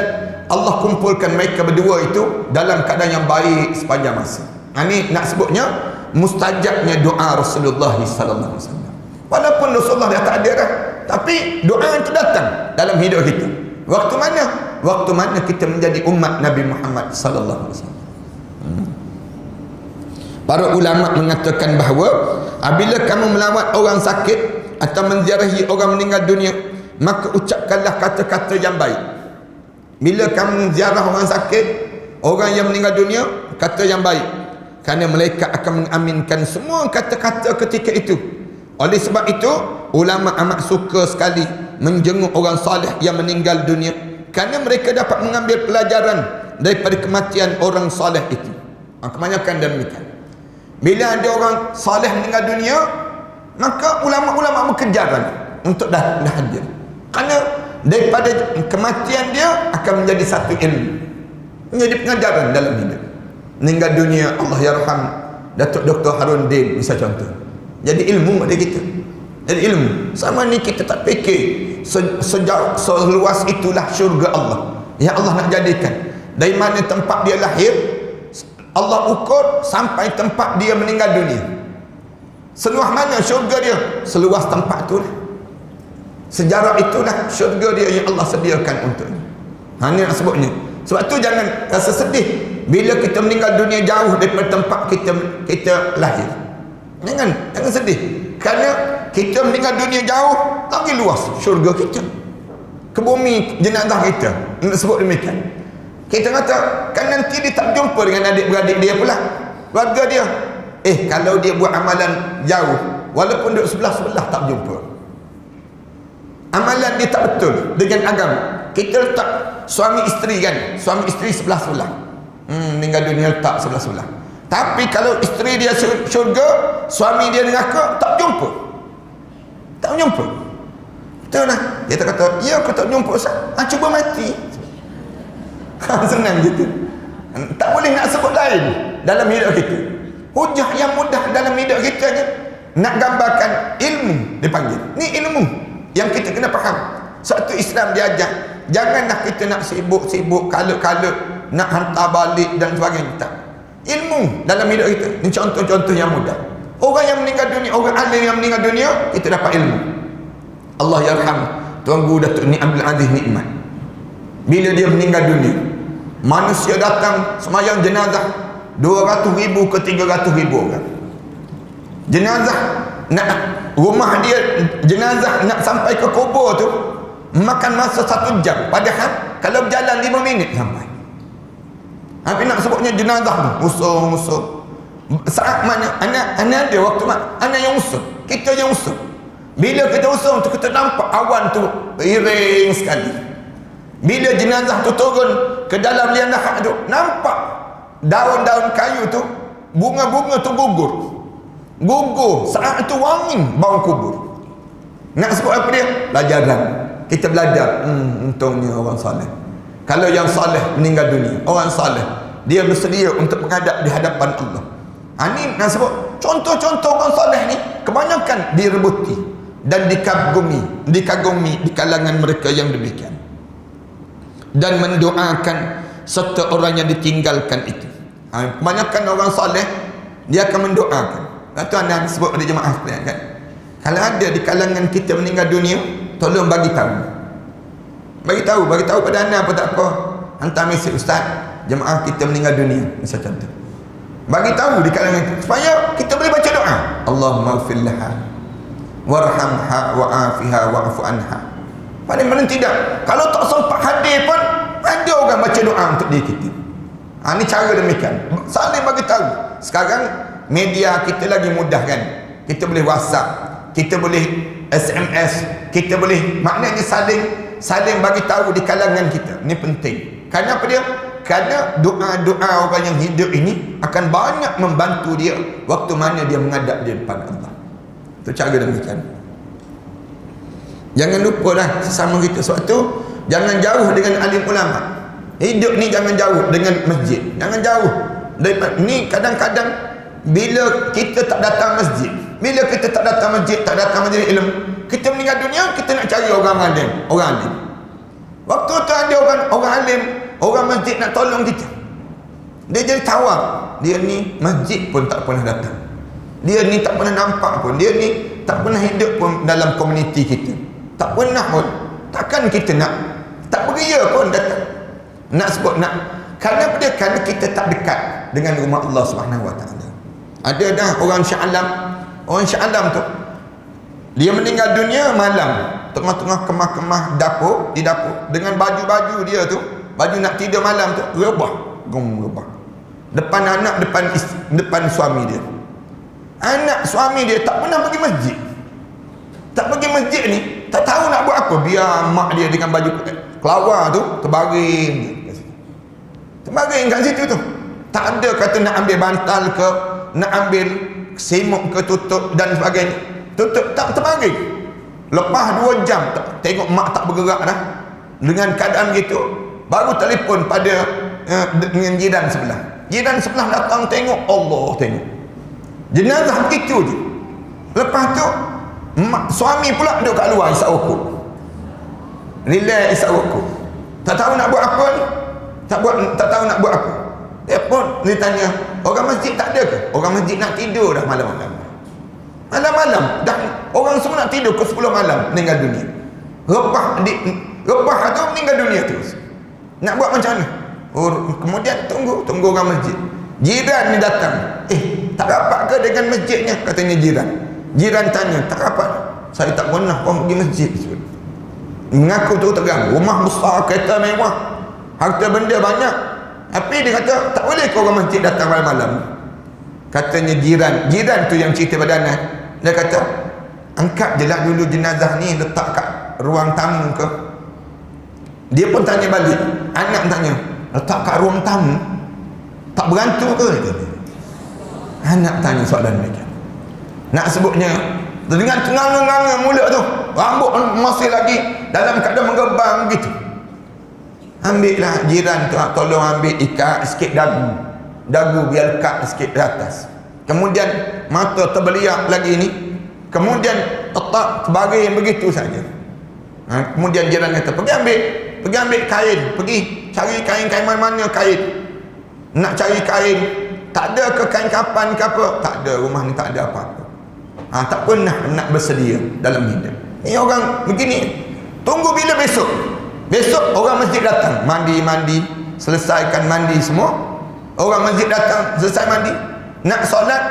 Allah kumpulkan mereka berdua itu dalam keadaan yang baik sepanjang masa. Ini nak sebutnya mustajabnya doa Rasulullah sallallahu alaihi wasallam. Walaupun Rasulullah dah tak ada dah, tapi doa itu datang dalam hidup kita. Waktu mana? Waktu mana kita menjadi umat Nabi Muhammad sallallahu alaihi wasallam. Para ulama mengatakan bahawa apabila kamu melawat orang sakit atau menziarahi orang meninggal dunia, maka ucapkanlah kata-kata yang baik. Bila kamu ziarah orang sakit, orang yang meninggal dunia, kata yang baik, kerana malaikat akan mengaminkan semua kata-kata ketika itu. Oleh sebab itu, ulama amat suka sekali menjenguk orang salih yang meninggal dunia, kerana mereka dapat mengambil pelajaran daripada kematian orang salih itu. Kebanyakan demikian. Bila ada orang salih meninggal dunia, maka ulama-ulama berkejaran untuk dah hadir, kerana daripada kematian dia akan menjadi satu ilmu, menjadi pengajaran dalam hidup. Meninggal dunia, Allah yarham Datuk Dr. Harun Din, misal contoh, jadi ilmu pada kita. Jadi ilmu. Sama ni kita tak fikir sejauh seluas itulah syurga Allah yang Allah nak jadikan. Dari mana tempat dia lahir, Allah ukur sampai tempat dia meninggal dunia. Seluas mana syurga dia? Seluas tempat itulah. Sejarah itulah syurga dia yang Allah sediakan untuknya. Ini nak sebutnya. Sebab tu jangan rasa sedih bila kita meninggal dunia jauh daripada tempat kita lahir. Jangan sedih, kerana kita meninggal dunia jauh, lagi luas syurga kita, ke bumi jenazah kita. Nak sebut demikian. Kita kata kan nanti dia tak jumpa dengan adik-beradik dia pula, keluarga dia. Kalau dia buat amalan jauh, walaupun duduk sebelah-sebelah, tak jumpa. Amalan dia tak betul dengan agama. Kita letak suami isteri kan, suami isteri sebelah-sebelah, meninggal dunia letak sebelah-sebelah. Tapi kalau isteri dia syurga, suami dia neraka, tak jumpa. Tak jumpa. Betul lah. Kita kata, ya aku tak jumpa Ustaz. Cuba mati. Senang gitu. Tak boleh nak sebut lain dalam hidup kita. Hujah yang mudah dalam hidup kita ni, nak gambarkan ilmu dipanggil. Ni ilmu yang kita kena faham. Satu Islam diajar, janganlah kita nak sibuk-sibuk kalut-kalut, nak hantar balik dan sebagainya. Tak. Ilmu dalam hidup kita. Ini contoh-contoh yang mudah. Orang yang meninggal dunia, orang alim yang meninggal dunia, kita dapat ilmu. Allah yarham Tuan Guru Datuk Ni Abdul Aziz Nikmat. Bila dia meninggal dunia, manusia datang semayang jenazah 200,000 ke 300,000 orang. Jenazah nak, rumah dia jenazah nak sampai ke kubur tu makan masa 1 jam. Padahal kalau berjalan 5 minit sampai. Tapi nak sebutnya jenazah tu usung. Saat mana anak ada waktu anak yang usung, kita yang usung. Bila kita usung tu, kita nampak awan tu iring sekali. Bila jenazah tu turun ke dalam liang lahat tu, nampak daun-daun kayu tu, bunga-bunga tu gugur. Saat tu wangi bau kubur. Nak sebut apa dia? Pelajaran. Kita belajar. Untungnya orang saleh. Kalau yang saleh meninggal dunia, orang saleh, dia bersedia untuk menghadap di hadapan Allah. Ini nak sebut contoh-contoh orang saleh ni kebanyakan direbuti dan dikagumi di kalangan mereka yang demikian, dan mendoakan serta orang yang ditinggalkan itu. Kebanyakan orang saleh dia akan mendoakan. Itu anda sebut pada jemaah sekalian kan, kalau ada di kalangan kita meninggal dunia, tolong bagi tahu pada anda apa tak apa. Hantar mesej, Ustaz, jemaah kita meninggal dunia, misal contoh. Bagi tahu di kalangan kita supaya kita boleh baca doa. Allahumma ighfir laha warhamha wa'afiha wa'fu anha. Paling tidak, kalau tak sempat hadir pun ada orang baca doa untuk diri kita. Ini cara demikian, saling bagi tahu. Sekarang media kita lagi mudah kan. Kita boleh WhatsApp, kita boleh SMS, kita boleh, maknanya saling bagi tahu di kalangan kita. Ini penting. Kerana apa dia? Kerana doa-doa orang yang hidup ini akan banyak membantu dia waktu mana dia menghadap di depan Allah. Itu cara demikian. Jangan lupa lah sesama kita. Sebab tu jangan jauh dengan alim ulama. Hidup ni jangan jauh dengan masjid. Jangan jauh. Ni kadang-kadang bila kita tak datang masjid, bila kita tak datang masjid, tak datang majlis ilmu, kita meninggal dunia, kita nak cari orang alim. Waktu tu ada orang alim, orang masjid nak tolong kita, dia jadi tawar. Dia ni masjid pun tak pernah datang, dia ni tak pernah nampak pun, dia ni tak pernah hidup pun dalam komuniti kita. Tak pernah pun. Takkan kita nak tak beria pun datang. Nak sebut nak. Kerana dia kerana kita tak dekat dengan rumah Allah Subhanahu Wa Taala. Ada dah orang Shah Alam. Orang Shah Alam tu dia meninggal dunia malam, tengah-tengah kemah-kemah dapur, di dapur dengan baju-baju dia tu, baju nak tidur malam tu rebah, rebah. Depan anak, depan suami dia. Anak suami dia tak pernah pergi masjid. Tak pergi masjid ni, tak tahu nak buat apa. Biar mak dia dengan baju kelawar tu terbaring. Terbaring kat situ tu. Tak ada kata nak ambil bantal ke, nak ambil semok ke tutup dan sebagainya. Tutup tak terbaring. Lepas 2 jam tengok mak tak bergerak dah. Dengan keadaan gitu, baru telefon pada dengan jiran sebelah. Jiran sebelah datang tengok, Allah tengok. Jenazah begitu je. Lepas tu suami pula duduk kat luar isap rokok. Relax isap rokok. Tak tahu nak buat apa ni. Tak tahu nak buat apa. Telefon dia tanya, orang masjid tak ada ke? Orang masjid nak tidur dah malam-malam. Malam-malam dah orang semua nak tidur ke 10 malam meninggal dunia. Rebah tu meninggal dunia terus. Nak buat macam mana? Kemudian tunggu orang masjid. Jiran ni datang. Tak rapat ke dengan masjidnya? Katanya jiran. Jiran tanya, tak rapat. Saya tak pernah pun pergi masjid. Mengaku tu terang. Rumah besar, kereta mewah, harta benda banyak. Tapi dia kata, tak boleh ke orang masjid datang malam-malam. Katanya jiran tu yang cerita pada anak. Dia kata, angkat je lah dulu jenazah ni, letak kat ruang tamu ke. Dia pun tanya balik. Anak tanya, letak kat ruang tamu, tak berantu ke? Anak tanya soalan mereka. Nak sebutnya, dengan tenganga-nganga mulut tu, rambut masih lagi dalam keadaan menggebang gitu. Ambillah jiran tu, tolong ambil ikat sikit dagu biar lekat sikit di atas. Kemudian mata terbeliak lagi ni, kemudian letak terbaring begitu saja. Kemudian jiran kata, pergi ambil kain, pergi cari kain mana kain. Nak cari kain, tak ada ke kain kapan ke apa? Tak ada, rumah ni tak ada apa-apa. Tak pernah nak bersedia dalam hidup. Ni orang begini. Tunggu bila besok. Besok orang masjid datang, mandi, selesaikan mandi semua. Orang masjid datang, selesai mandi, nak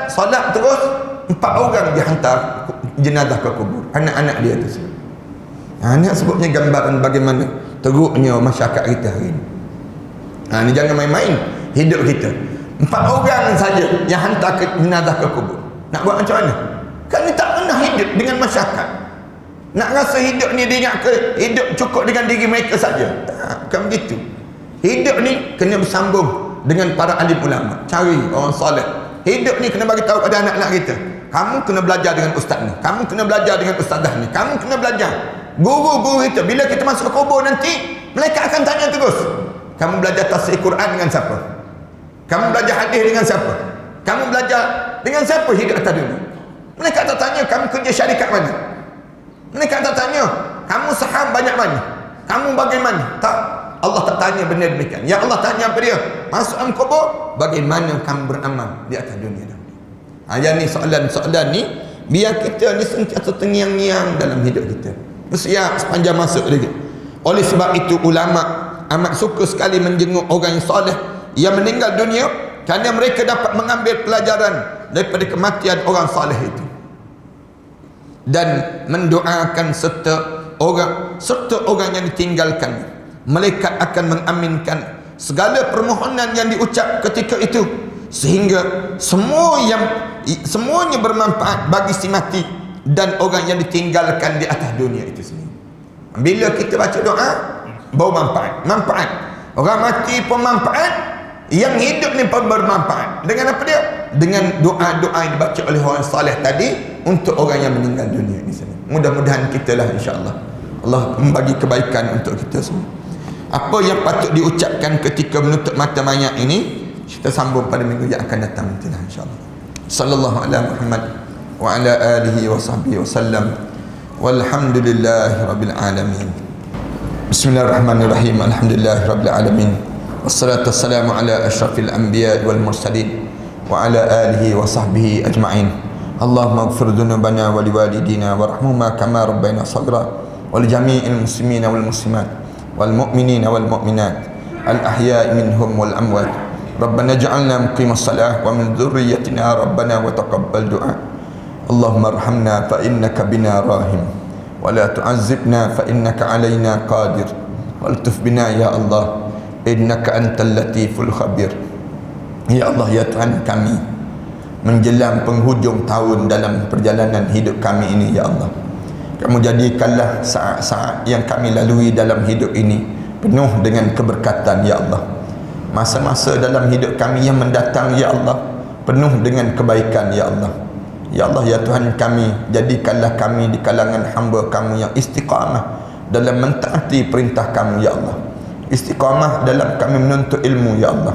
solat terus. 4 orang dihantar jenazah ke kubur, anak-anak dia tu. Ini sebutnya gambaran bagaimana teruknya masyarakat kita hari ini. Ni jangan main-main hidup kita. 4 orang saja yang hantar ke jenazah ke kubur. Nak buat macam mana? Kan ni tak pernah hidup dengan masyarakat. Nak rasa hidup ni dia ingat ke hidup cukup dengan diri mereka saja. Tak, bukan begitu. Hidup ni kena bersambung dengan para alim ulama. Cari orang soleh. Hidup ni kena bagi tahu pada anak-anak kita. Kamu kena belajar dengan ustaz ni. Kamu kena belajar dengan ustazah ni. Kamu kena belajar. Guru-guru kita, bila kita masuk ke kubur nanti, mereka akan tanya terus. Kamu belajar tafsir Quran dengan siapa? Kamu belajar hadis dengan siapa? Kamu belajar dengan siapa hidup atas dunia? Mereka tak tanya kamu kerja syarikat mana. Mereka tak tanya kamu saham banyak mana, kamu bagaimana. Tak, Allah tak tanya benda demikian. Yang Allah tanya apa dia? Masuk dalam kubur, bagaimana kamu beramal di atas dunia nanti. Yang ni soalan-soalan ni biar kita ni sentiasa tengiang-ngiang dalam hidup kita. Bersiap sepanjang masuk lagi. Oleh sebab itu ulama amat suka sekali menjenguk orang yang soleh yang meninggal dunia, kerana mereka dapat mengambil pelajaran daripada kematian orang soleh itu, dan mendoakan serta orang yang ditinggalkan. Malaikat akan mengaminkan segala permohonan yang diucap ketika itu, sehingga semuanya bermanfaat bagi si mati dan orang yang ditinggalkan di atas dunia itu sendiri. Bila kita baca doa, bawa manfaat. Orang mati pun manfaat, yang hidup ni pun bermanfaat. Dengan apa dia? Dengan doa-doa yang dibaca oleh orang saleh tadi untuk orang yang meninggal dunia di sini. Mudah-mudahan kita lah, insya-Allah Allah membagi kebaikan untuk kita semua. Apa yang patut diucapkan ketika menutup mata mayat ini, kita sambung pada minggu yang akan datang nantilah, insya-Allah. Sallallahu alaihi Muhammad wa ala alihi wa sahbihi wasallam. Walhamdulillahirabbil alamin. Bismillahirrahmanirrahim. Alhamdulillahirabbil alamin. Wassalatu wassalamu ala asyrafil anbiya wal mursalin wa ala alihi wa sahbihi ajma'in. اللهم اغفر ذنوبنا ولوالدينا وارحمهما كما ربينا صغرا ولجميع المسلمين والمسلمات والمؤمنين والمؤمنات الأحياء منهم والأموات ربنا اجعلنا مقيم الصلاة ومن ذريتنا ربنا وتقبل دعاء اللهم ارحمنا فإنك بنا راحم ولا تعذبنا فإنك علينا قادر والطف بنا يا الله إنك أنت اللطيف الخبير. Ya Allah, ya Tuhan kami, menjelang penghujung tahun dalam perjalanan hidup kami ini, ya Allah, Kamu jadikanlah saat-saat yang kami lalui dalam hidup ini penuh dengan keberkatan, ya Allah. Masa-masa dalam hidup kami yang mendatang, ya Allah, penuh dengan kebaikan, ya Allah. Ya Allah, ya Tuhan kami, jadikanlah kami di kalangan hamba Kamu yang istiqamah dalam mentaati perintah Kamu, ya Allah. Istiqamah dalam kami menuntut ilmu, ya Allah.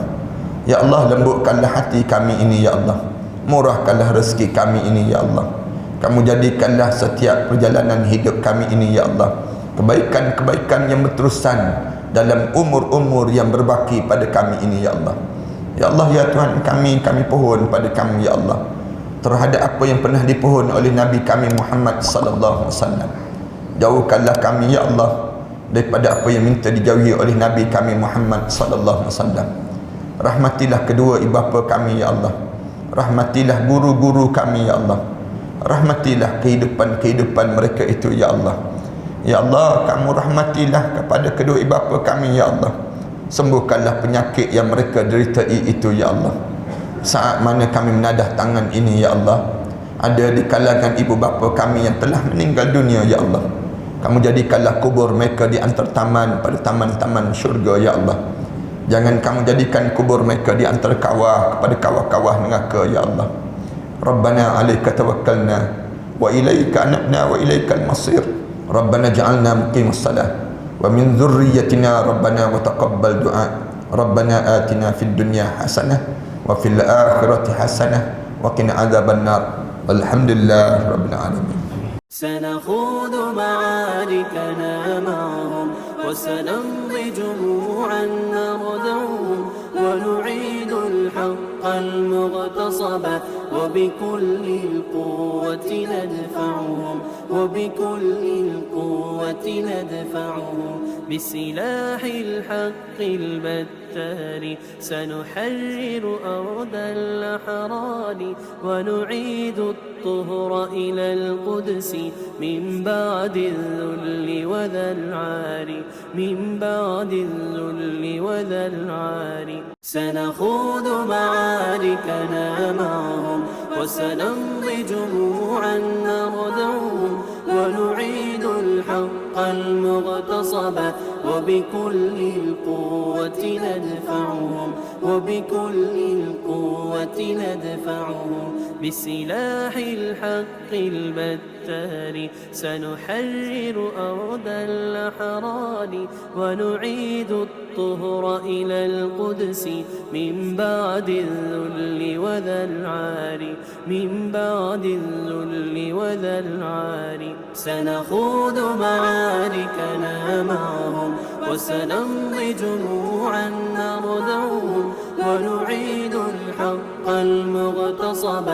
Ya Allah, lembutkanlah hati kami ini, ya Allah. Murahkanlah rezeki kami ini, ya Allah. Kamu jadikanlah setiap perjalanan hidup kami ini, ya Allah, kebaikan-kebaikan yang berterusan dalam umur-umur yang berbaki pada kami ini, ya Allah. Ya Allah, ya Tuhan kami pohon pada Kamu, ya Allah, terhadap apa yang pernah dipohon oleh Nabi kami Muhammad sallallahu alaihi wasallam. Jauhkanlah kami, ya Allah, daripada apa yang minta dijauhi oleh Nabi kami Muhammad sallallahu alaihi wasallam. Rahmatilah kedua ibu bapa kami, ya Allah. Rahmatilah guru-guru kami, ya Allah. Rahmatilah kehidupan mereka itu, ya Allah. Ya Allah, Kamu rahmatilah kepada kedua ibu bapa kami, ya Allah. Sembuhkanlah penyakit yang mereka deritai itu, ya Allah. Saat mana kami menadah tangan ini, ya Allah, ada di kalangan ibu bapa kami yang telah meninggal dunia, ya Allah. Kamu jadikanlah kubur mereka di antara taman pada taman-taman syurga, ya Allah. Jangan Kamu jadikan kubur mereka di antara kawah kepada kawah-kawah neraka, ya Allah. Rabbana alaika tawakkalna wa ilaika anabna wa ilaikal masir. Rabbana ja'alna muqimas salah wa min dhurriyyatina rabbana wa taqabbal du'a. Rabbana atina fid dunya hasanah wa fil akhirati hasanah wa qina adzaban nar. Alhamdulillah rabbil alamin. سنخوض معاركنا معهم وسنمضي جموعا نردعهم ونعيد الحق المغتصب وبكل القوة ندفعهم وبكل القوة ندفعهم بسلاح الحق البتار سنحرر أرض الأحرار ونعيد الطهر إلى القدس من بعد الذل وذا العار من بعد الذل وذا العار سنخوض معاركنا معهم وسنمضي جموعا نردعهم ونعيد الحق المغتصب وبكل القوة ندفعهم وبكل القوة ندفعهم بسلاح الحق البتار سنحرر أرض الأحرار ونعيد الطهر إلى القدس من بعد الذل وذا العار من بعد الذل وذا العار سنخوض معاركنا معهم وسنمضي جموعا نردعهم ونعيد الحق المغتصب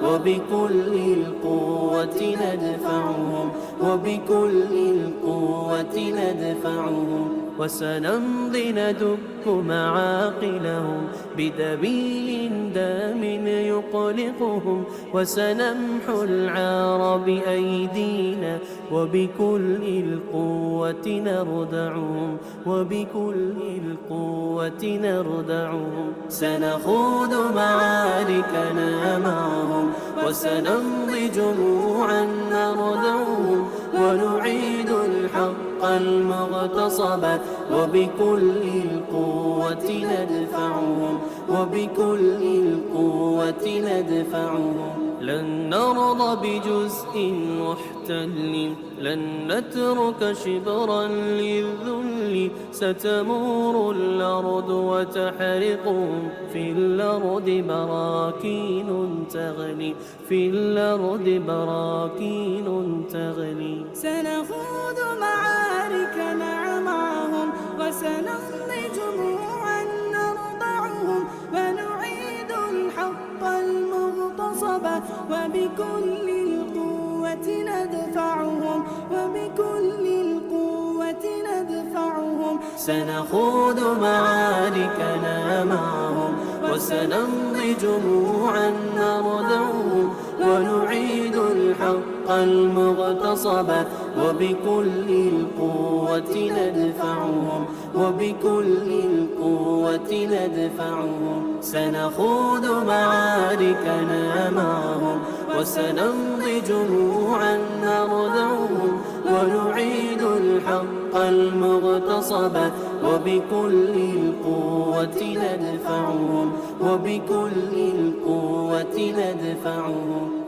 وبكل القوة ندفعهم وبكل القوة ندفعهم وسنمضي ندك معاقلهم بدبي دام يقلقهم وسنمحو العار بأيدينا وبكل القوة نردعهم وبكل القوة نردعهم سنخوض معاركنا معهم وسنمضي جموعا نردعهم ونعيد الحق المغتصب وبكل القوة ندفعهم وبكل القوة ندفعهم لن نرضى بجزء محتل لن نترك شبرا للذل ستمور الأرض وتحرقهم في الأرض براكين تغلي في الأرض براكين تغلي سنخوض معاركنا معهم وسنمضي جموعا نرضعهم ونعيد الحق المغتصب وبكل ندفعهم وبكل القوة ندفعهم سنخوض معاركنا معهم وسنمضي جموعا نردعهم ونعيد الحق المغتصب وبكل القوة ندفعهم وبكل القوة ندفعهم سنخوض معاركنا معهم وسنمضي جموعا نردعهم ونعيد الحق المغتصب وبكل القوة ندفعهم وبكل القوة ندفعهم